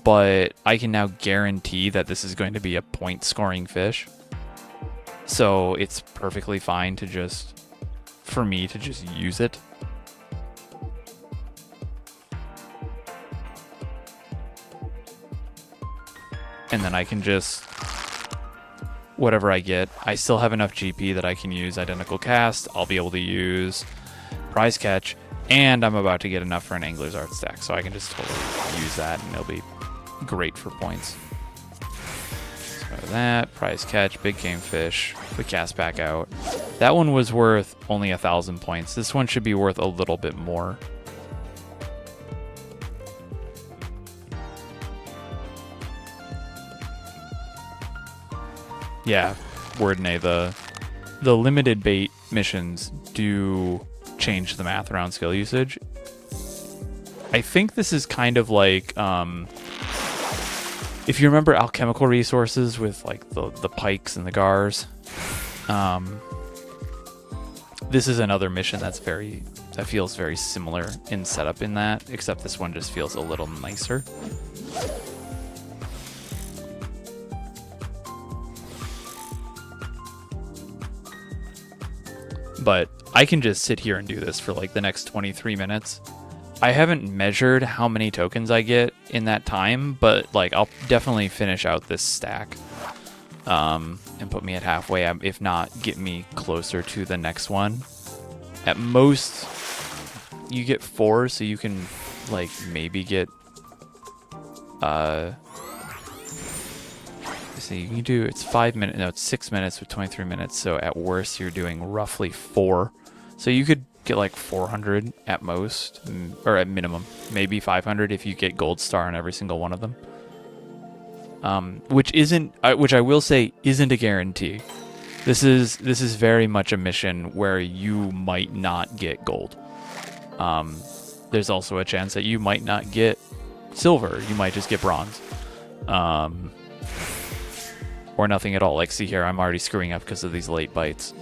but I can now guarantee that this is going to be a point scoring fish. So it's perfectly fine to just, for me to just use it. And then I can just, whatever I get, I still have enough GP that I can use Identical Cast. I'll be able to use Prize Catch, and I'm about to get enough for an Angler's Art stack, so I can just totally use that, and it'll be great for points. So that, Prize Catch, Big Game Fish, the cast back out. That one was worth only 1,000 points. This one should be worth a little bit more. Yeah, Wordnay, the limited bait missions do change the math around skill usage. I think this is kind of like, if you remember alchemical resources with like the pikes and the gars, this is another mission that feels very similar in setup in that, except this one just feels a little nicer. But I can just sit here and do this for like the next 23 minutes. I haven't measured how many tokens I get in that time, but like I'll definitely finish out this stack. and put me at halfway. If not, get me closer to the next one. At most, you get 4, so you can like maybe get so you can do, it's 5 minutes, no, it's 6 minutes with 23 minutes, so at worst you're doing roughly 4. So you could get like 400 at most, or at minimum, maybe 500 if you get gold star on every single one of them. Which I will say isn't a guarantee. This is very much a mission where you might not get gold. There's also a chance that you might not get silver. You might just get bronze. Or nothing at all. Like, see here, I'm already screwing up because of these late bites.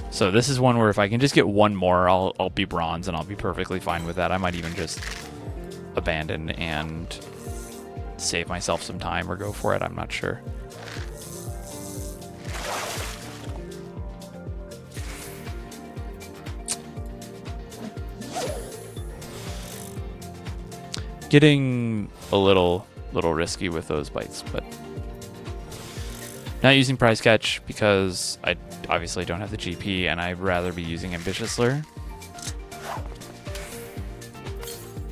So this is one where if I can just get one more, I'll be bronze and I'll be perfectly fine with that. I might even just abandon and save myself some time or go for it. I'm not sure. Getting a little risky with those bites, but not using prize catch because I obviously don't have the GP and I'd rather be using ambitious lure.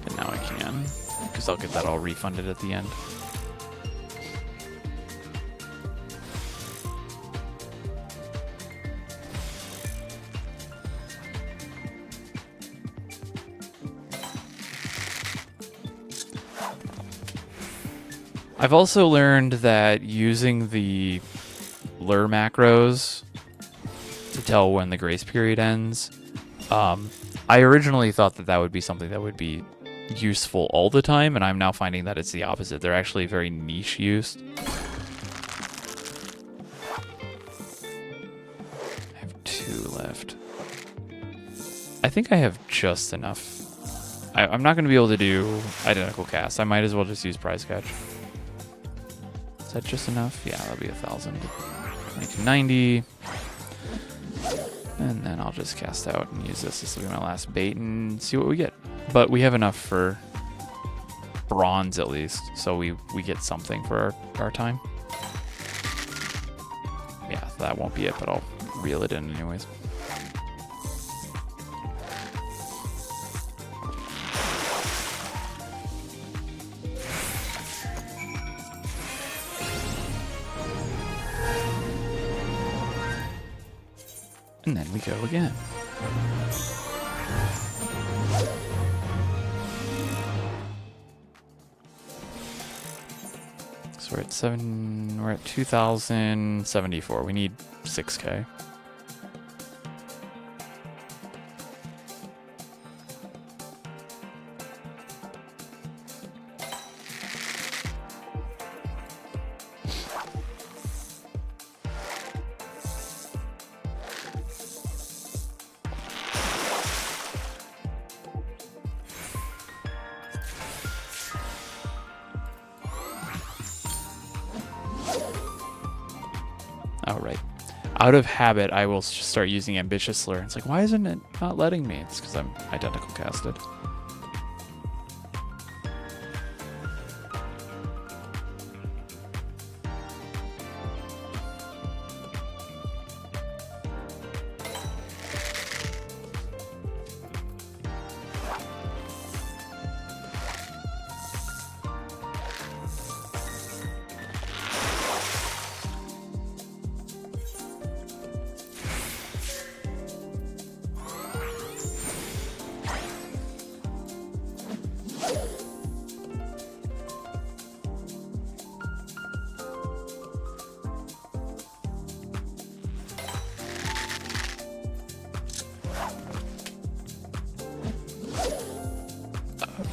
But now I can, because I'll get that all refunded at the end. I've also learned that using the lure macros to tell when the grace period ends, I originally thought that would be something that would be useful all the time, and I'm now finding that it's the opposite. They're actually very niche used. I have 2 left. I think I have just enough. I'm not going to be able to do identical cast. I might as well just use prize catch. Is that just enough? Yeah, that'll be 1,000. 2290. And then I'll just cast out and use this. This will be my last bait and see what we get. But we have enough for bronze at least, so we get something for our time. Yeah, that won't be it, but I'll reel it in anyways. And then we go again. So we're at 2,074. We need 6K. Oh, right. Out of habit, I will just start using ambitious lure. It's like, why isn't it not letting me? It's because I'm identical casted.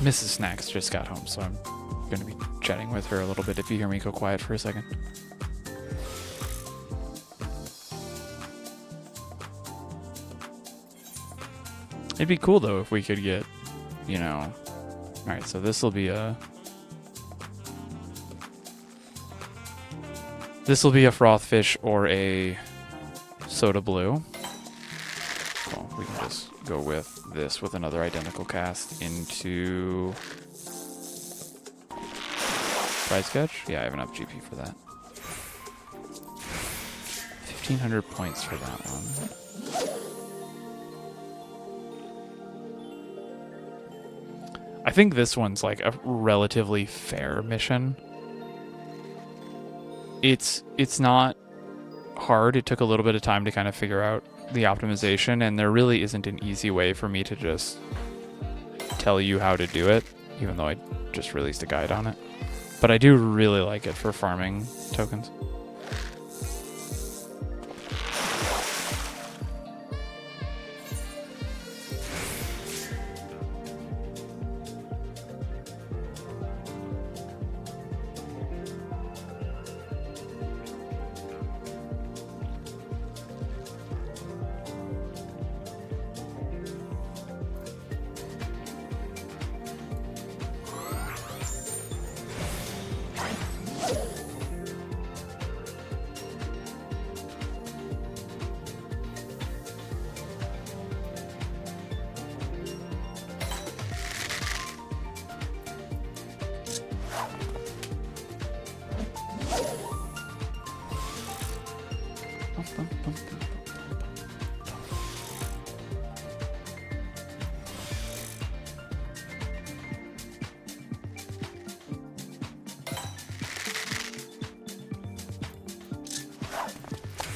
Mrs. Snacks just got home, so I'm going to be chatting with her a little bit if you hear me go quiet for a second. It'd be cool, though, if we could get, you know... Alright, so this will be a... This will be a froth fish or a soda blue. Cool. we can just go with this with another identical cast into prize catch. Yeah, I have enough GP for that. 1,500 points for that one. I think this one's like a relatively fair mission. It's not hard. It took a little bit of time to kind of figure out the optimization, and there really isn't an easy way for me to just tell you how to do it, even though I just released a guide on it. But I do really like it for farming tokens.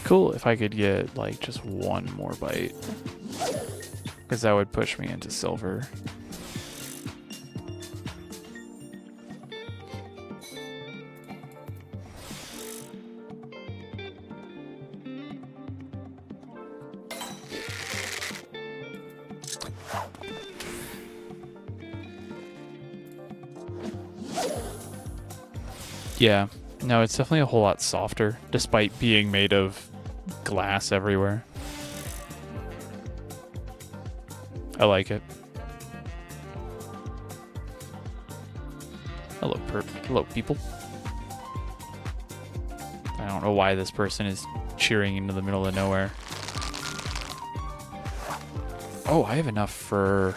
Cool if I could get like just one more bite, because that would push me into silver. Yeah, no, it's definitely a whole lot softer, despite being made of glass everywhere. I like it. Hello, people. I don't know why this person is cheering into the middle of nowhere. Oh, I have enough for...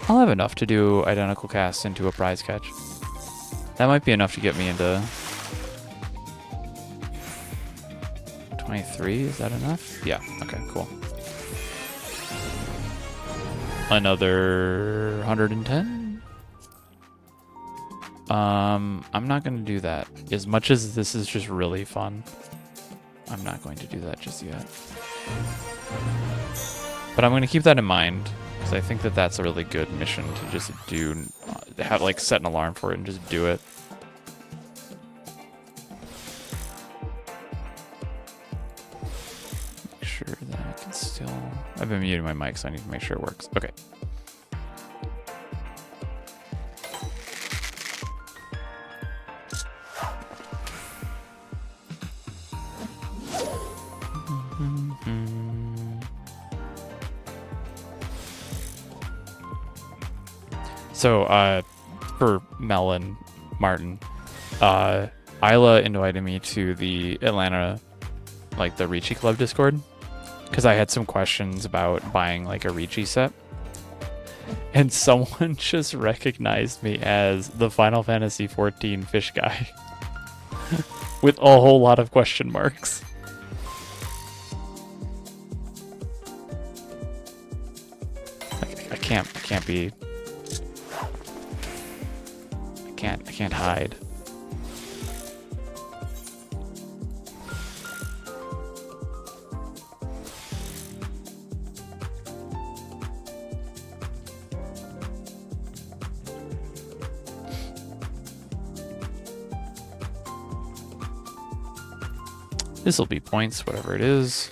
I'll have enough to do identical casts into a prize catch. That might be enough to get me into 23. Is that enough? Yeah. Okay, cool. Another 110. I'm not going to do that. As much as this is just really fun, I'm not going to do that just yet. But I'm going to keep that in mind, because I think that that's a really good mission to just do, have like set an alarm for it and just do it. Make sure that I can still... I've been muting my mic, so I need to make sure it works. Okay. So, for Mel and Martin, Isla invited me to the Atlanta, like the Ricci Club Discord, because I had some questions about buying like a Ricci set. And someone just recognized me as the Final Fantasy XIV fish guy with a whole lot of question marks. I can't be... I can't hide. This'll be points, whatever it is.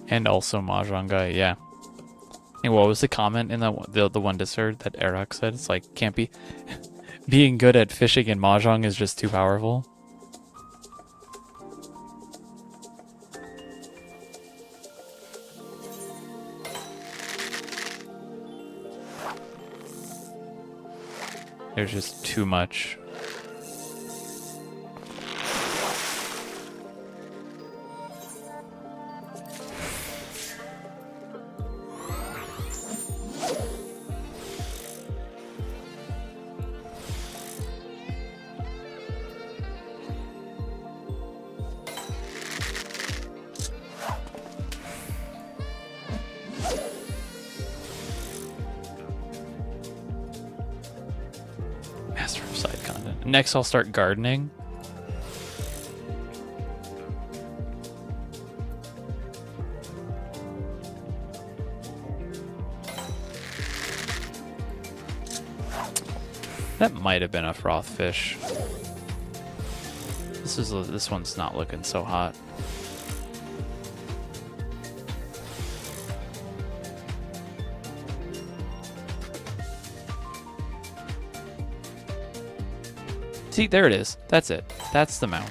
And also Mahjong guy, yeah. And what was the comment in the one Discord that Arak said? It's like, can't be... Being good at fishing and Mahjong is just too powerful. There's just too much. Master of side content. Next, I'll start gardening. That might have been a froth fish. This one's not looking so hot. See, there it is. That's it. That's the mount.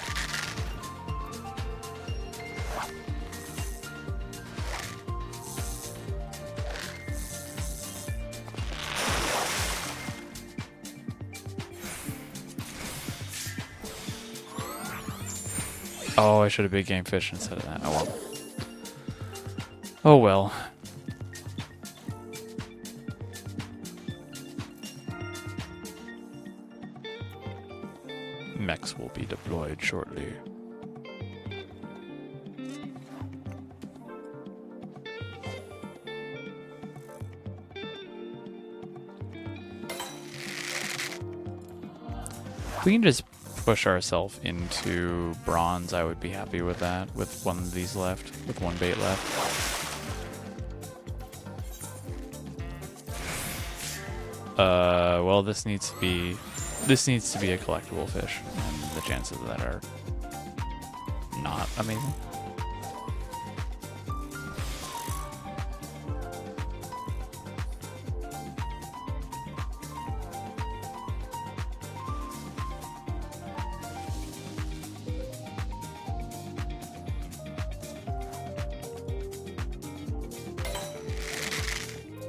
Oh, I should have big game fish instead of that. Oh well. Oh well. Mechs will be deployed shortly. If we can just push ourselves into bronze, I would be happy with that, with one of these left, with one bait left. Well, this needs to be a collectible fish, and the chances of that are not amazing.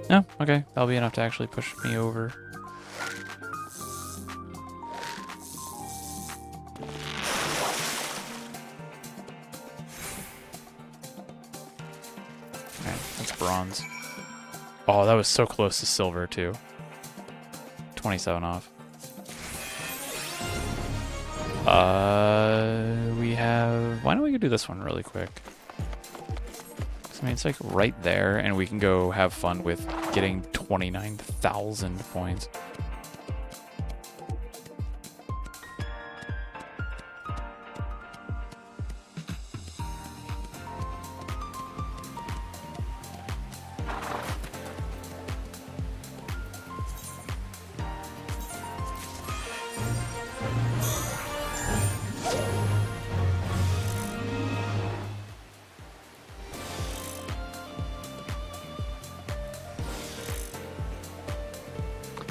No, okay, that'll be enough to actually push me over. Bronze. Oh, that was so close to silver too. 27 off. We have. Why don't we go do this one really quick? 'Cause, I mean, it's like right there, and we can go have fun with getting 29,000 points.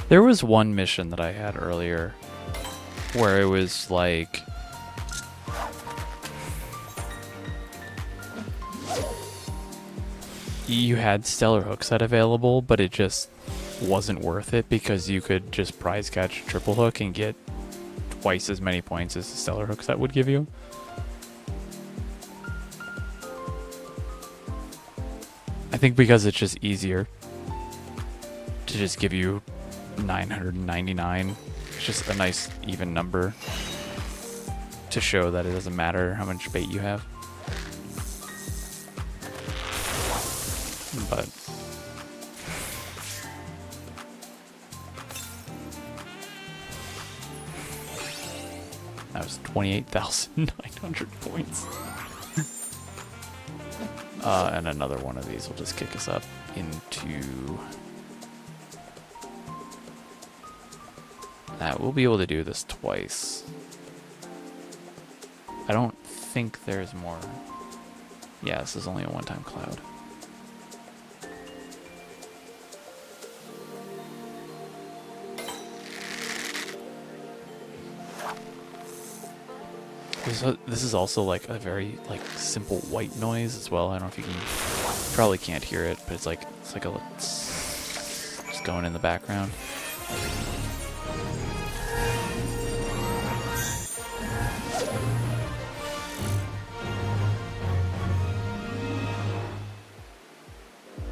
There was one mission that I had earlier where it was like you had stellar hook set available, but it just wasn't worth it because you could just prize catch triple hook and get twice as many points as the stellar hook set would give you. I think because it's just easier to just give you 999. It's just a nice even number to show that it doesn't matter how much bait you have. But that was 28,900 points. And another one of these will just kick us up into that. We'll be able to do this twice. I don't think there's more. Yeah, this is only a one-time cloud. This is also like a very simple white noise as well. I don't know if you probably can't hear it, but it's like just going in the background.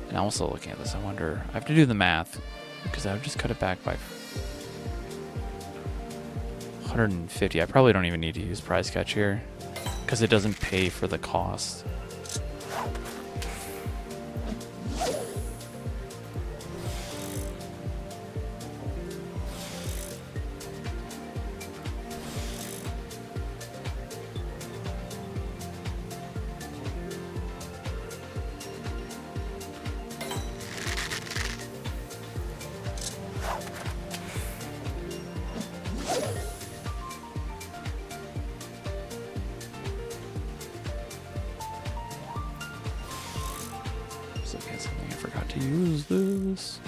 And also looking at this, I wonder, I have to do the math, because I would just cut it back by 150. I probably don't even need to use prize catch here, because it doesn't pay for the cost. Something I forgot to use this.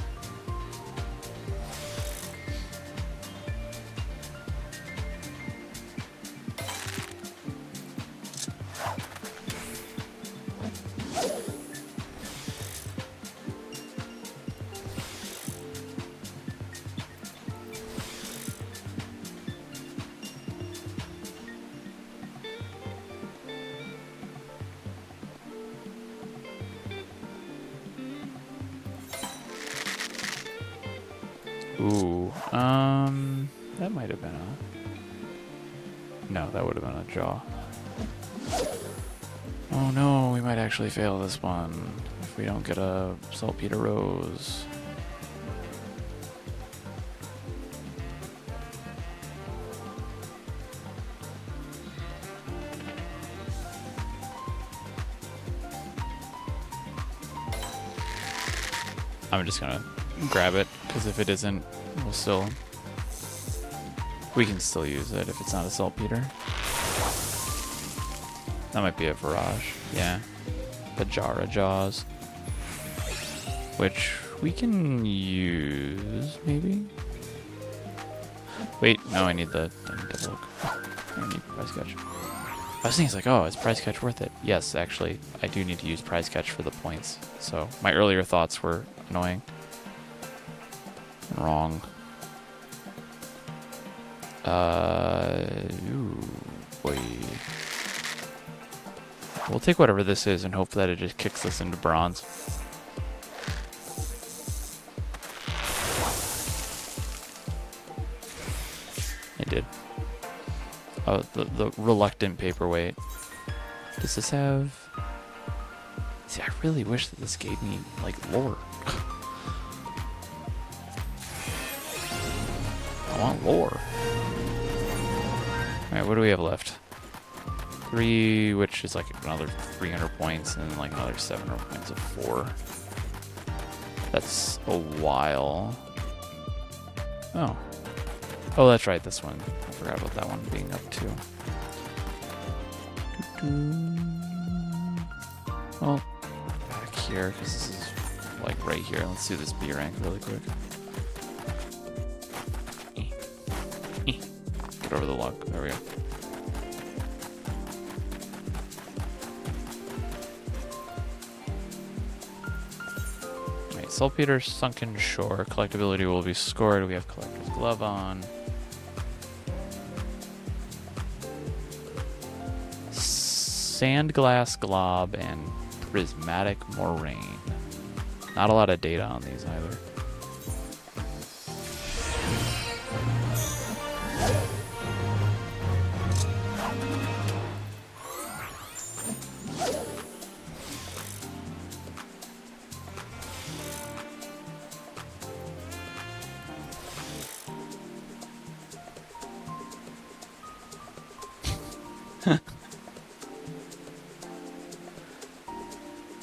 Ooh, that might have been a... No, that would have been a jaw. Oh no, we might actually fail this one if we don't get a saltpeter rose. I'm just gonna grab it, because if it isn't, we can still use it if it's not a saltpeter. That might be a Virage, yeah. The Jara Jaws. Which we can use, maybe? Wait, no, I need to look. I need prize catch. I was thinking, it's like, oh, is prize catch worth it? Yes, actually, I do need to use prize catch for the points. So my earlier thoughts were annoying. Wrong. Ooh, boy. We'll take whatever this is and hope that it just kicks us into bronze. It did. Oh, the reluctant paperweight. Does this have... See, I really wish that this gave me, like, lore. I want lore. Alright, what do we have left? 3, which is like another 300 points, and then like another 700 points of 4. That's a while. Oh. Oh, that's right, this one. I forgot about that one being up too. Well, back here, because this is like right here. Let's do this B rank really quick. Get over the log. There we go. Alright, Saltpeter, Sunken Shore. Collectability will be scored. We have Collector's Glove on. Sandglass Glob and Prismatic Moraine. Not a lot of data on these either.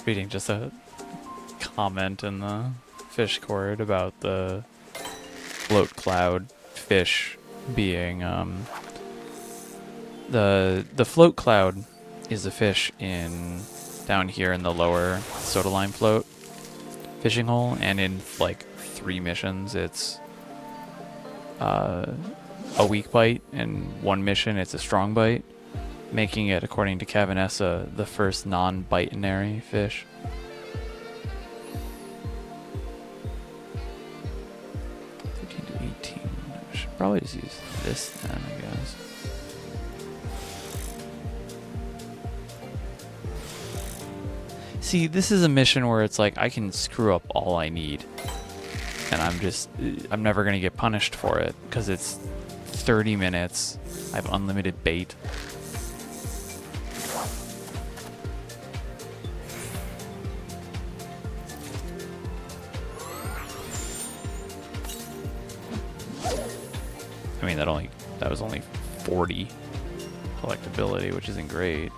Reading just a comment in the fish cord about the float cloud fish being the float cloud is a fish in down here in the lower soda lime float fishing hole, and in like 3 missions it's a weak bite, and 1 mission it's a strong bite, making it, according to Cavanessa, the first non-bitinary fish. I should probably just use this then, I guess. See, this is a mission where it's like I can screw up all I need. And I'm never going to get punished for it because it's 30 minutes. I have unlimited bait. I mean, that was only 40 collectability, which isn't great.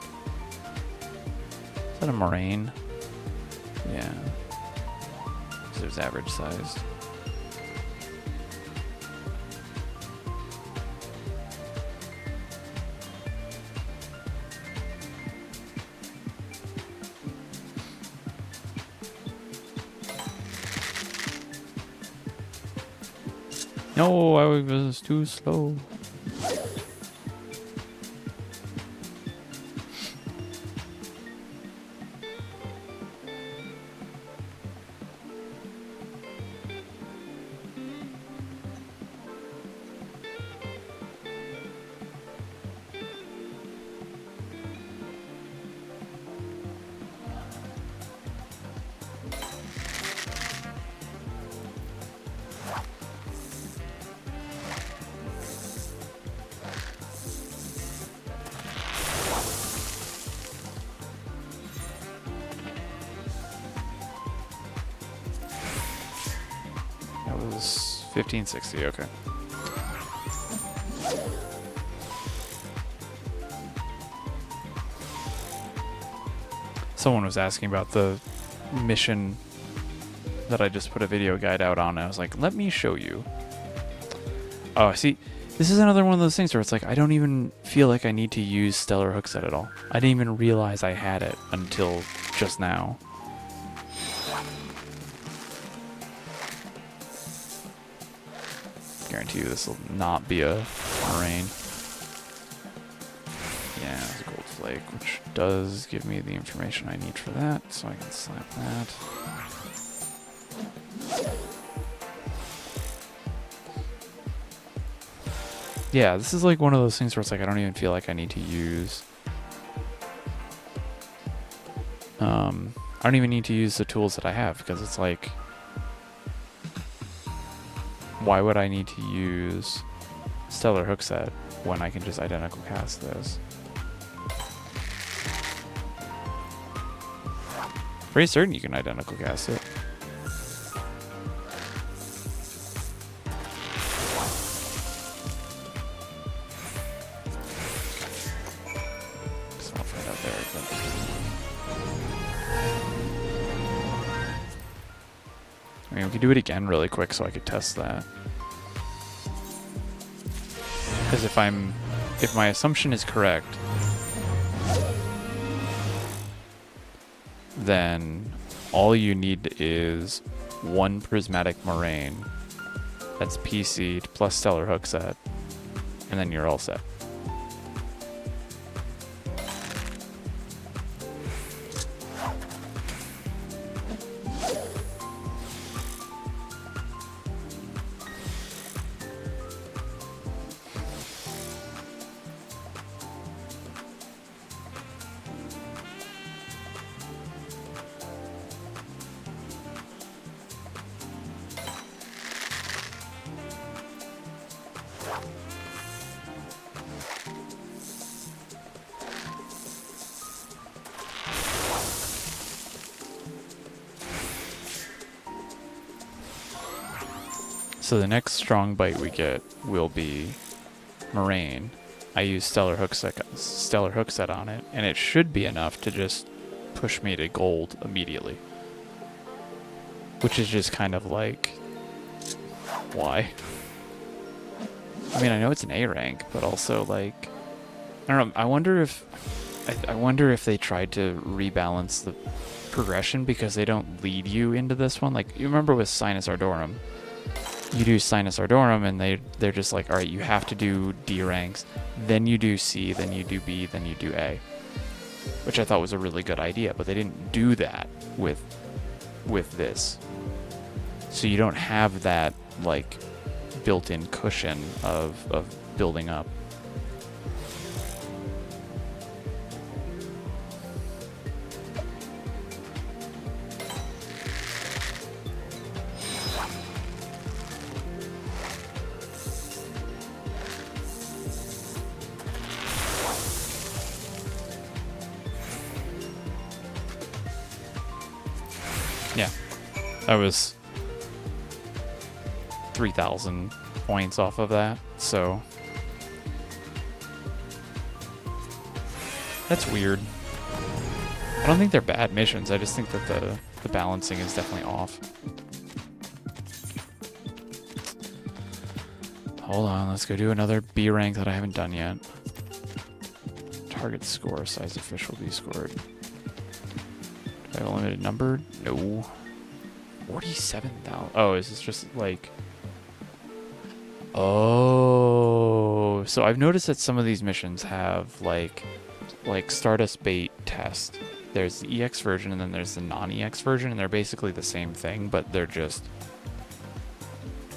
Is that a moraine? Yeah. Because it was average sized. No, I was too slow. That was 1560, okay. Someone was asking about the mission that I just put a video guide out on. I was like, let me show you. Oh, see, this is another one of those things where it's like, I don't even feel like I need to use Stellar Hookset at all. I didn't even realize I had it until just now. Guarantee you this will not be a moraine. Yeah, it's a gold flake, which does give me the information I need for that, so I can slap that. Yeah, this is like one of those things where it's like I don't even feel like I need to use. I don't even need to use the tools that I have because it's like, why would I need to use Stellar Hookset when I can just identical cast this? Pretty certain you can identical cast it. So I'll find out there, but I mean, we could do it again really quick so I could test that. Because if my assumption is correct, then all you need is one prismatic moraine that's PC'd plus Stellar Hookset, and then you're all set. So the next strong bite we get will be moraine. I use Stellar Hookset on it, and it should be enough to just push me to gold immediately. Which is just kind of like, why? I mean, I know it's an A rank, but also like, I don't know. I wonder if they tried to rebalance the progression because they don't lead you into this one. Like, you remember with Sinus Ardorum, you do Sinus Ardorum and they're just like, all right, you have to do D ranks, then you do C, then you do B, then you do A, which I thought was a really good idea, but they didn't do that with this. So you don't have that like built-in cushion of building up. Yeah, I was 3,000 points off of that, so that's weird. I don't think they're bad missions, I just think that the balancing is definitely off. Hold on, let's go do another B rank that I haven't done yet. Target score, size of fish will be scored. Do I have a limited number? No. 47,000. Oh, is this just like... Oh, so I've noticed that some of these missions have like Stardust Bait test. There's the EX version and then there's the non-EX version, and they're basically the same thing, but they're just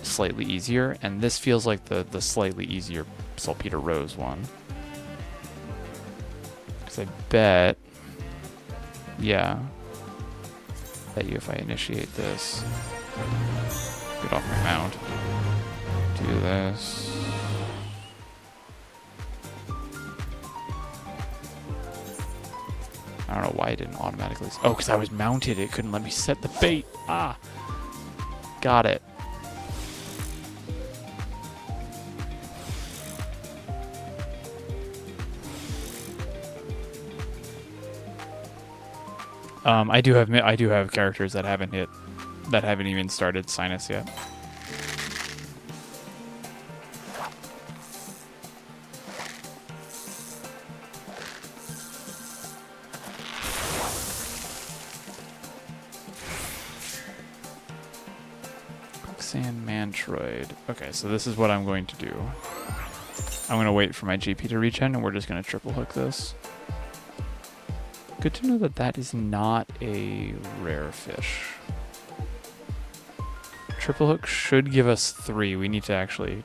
slightly easier. And this feels like the slightly easier Saltpeter Rose one. Because I bet, yeah, bet you if I initiate this, get off my mount. Do this. I don't know why it didn't automatically... Oh, because I was mounted. It couldn't let me set the bait. Ah. Got it. I do have characters that haven't even started Sinus yet. Quicksand Mantroid. Okay, so this is what I'm going to do. I'm going to wait for my GP to regen, and we're just going to triple hook this. Good to know that that is not a rare fish. Triple hook should give us 3. We need to actually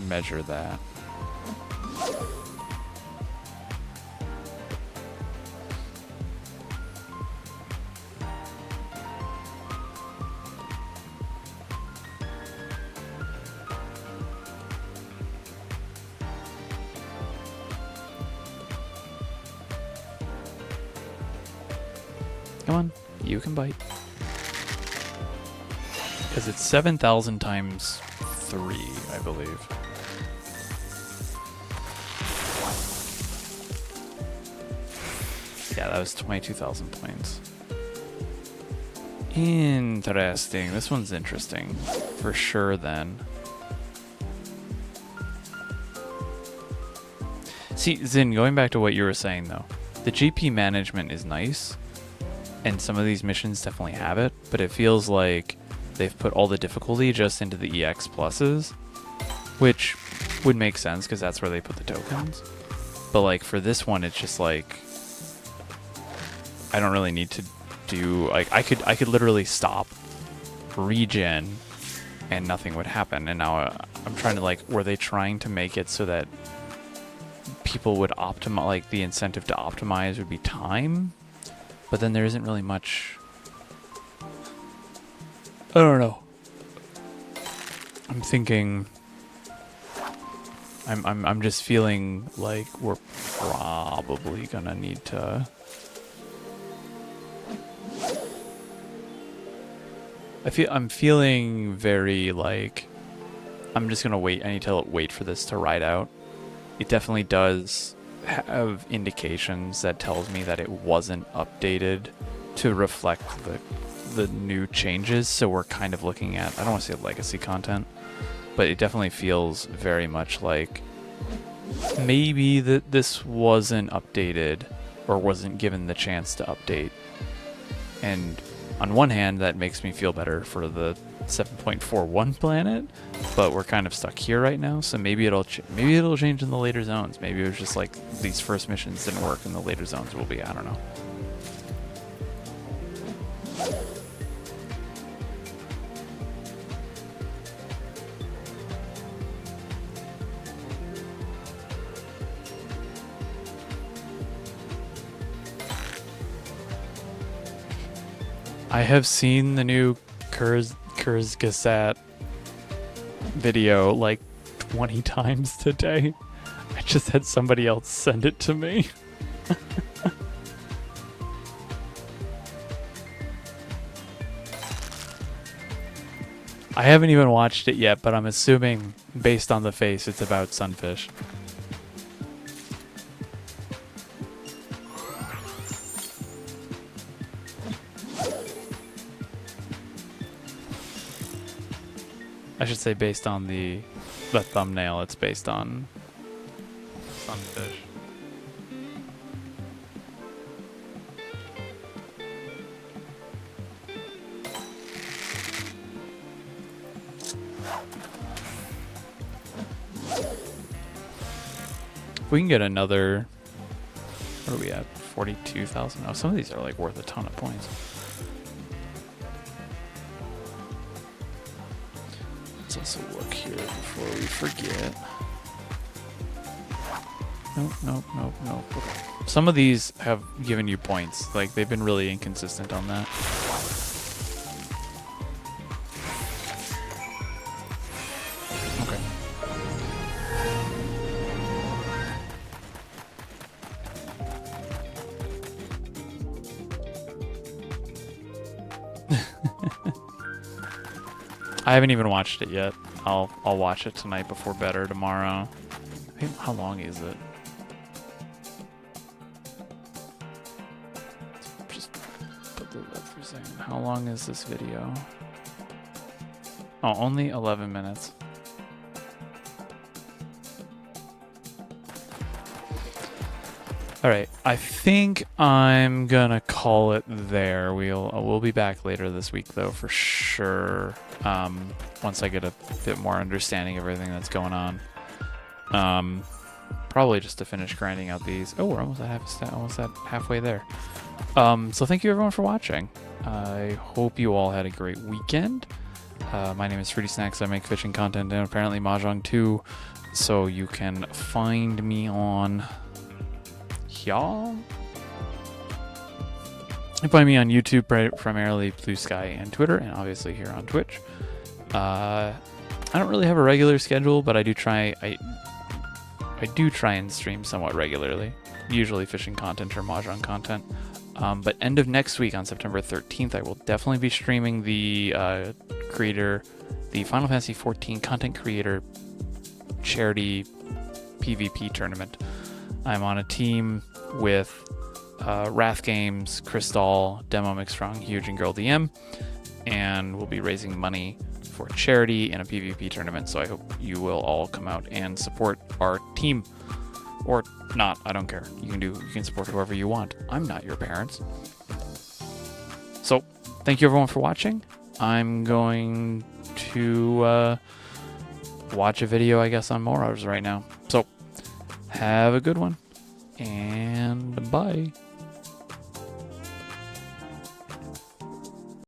measure that. Come on, you can bite. Because it's 7,000 times 3, I believe. Yeah, that was 22,000 points. Interesting. This one's interesting. For sure, then. See, Zin, going back to what you were saying, though. The GP management is nice. And some of these missions definitely have it, but it feels like they've put all the difficulty just into the EX pluses, which would make sense because that's where they put the tokens. But like for this one, it's just like I don't really need to do like I could literally stop, regen, and nothing would happen. And now I'm trying to like, were they trying to make it so that people would optimize, like the incentive to optimize would be time? But then there isn't really much. I don't know. I'm thinking. I'm just feeling like we're probably gonna need to. I'm feeling very like. I'm just gonna wait. I need to wait for this to ride out. It definitely does have indications that tells me that it wasn't updated to reflect the new changes, so we're kind of looking at, I don't want to say legacy content, but it definitely feels very much like maybe that this wasn't updated or wasn't given the chance to update. And on one hand, that makes me feel better for the 7.41 planet, but we're kind of stuck here right now, so maybe it'll change in the later zones. Maybe it was just like these first missions didn't work and the later zones will be, I don't know. I have seen the new Kurzgesagt video like 20 times today. I just had somebody else send it to me. I haven't even watched it yet, but I'm assuming based on the face, it's about sunfish. I should say based on the thumbnail, it's based on sunfish. If we can get another, what are we at? 42,000. Oh, some of these are like worth a ton of points. Let's also look here before we forget. Nope. Okay. Some of these have given you points. Like, they've been really inconsistent on that. Okay. I haven't even watched it yet. I'll watch it tonight before bed or tomorrow. I think, how long is it? Let's just put this up for a second. How long is this video? Oh, only 11 minutes. All right, I think I'm gonna call it there. We'll be back later this week though, for sure. Once I get a bit more understanding of everything that's going on. Probably just to finish grinding out these. Oh, we're almost at halfway there. So thank you everyone for watching. I hope you all had a great weekend. My name is Fruity Snacks. I make fishing content and apparently Mahjong too. So you can find me on y'all. You can find me on YouTube, primarily Blue Sky and Twitter, and obviously here on Twitch. I don't really have a regular schedule, but I do try and stream somewhat regularly, usually fishing content or Mahjong content. But end of next week on September 13th, I will definitely be streaming the Final Fantasy XIV content creator charity PvP tournament. I'm on a team with Wrath Games, Crystal, Demo Mixstrong, Huge, and Girl DM, and we'll be raising money for charity in a PvP tournament. So I hope you will all come out and support our team, or not. I don't care. You can support whoever you want. I'm not your parents. So thank you everyone for watching. I'm going to watch a video, I guess, on Moros right now. So have a good one. And bye.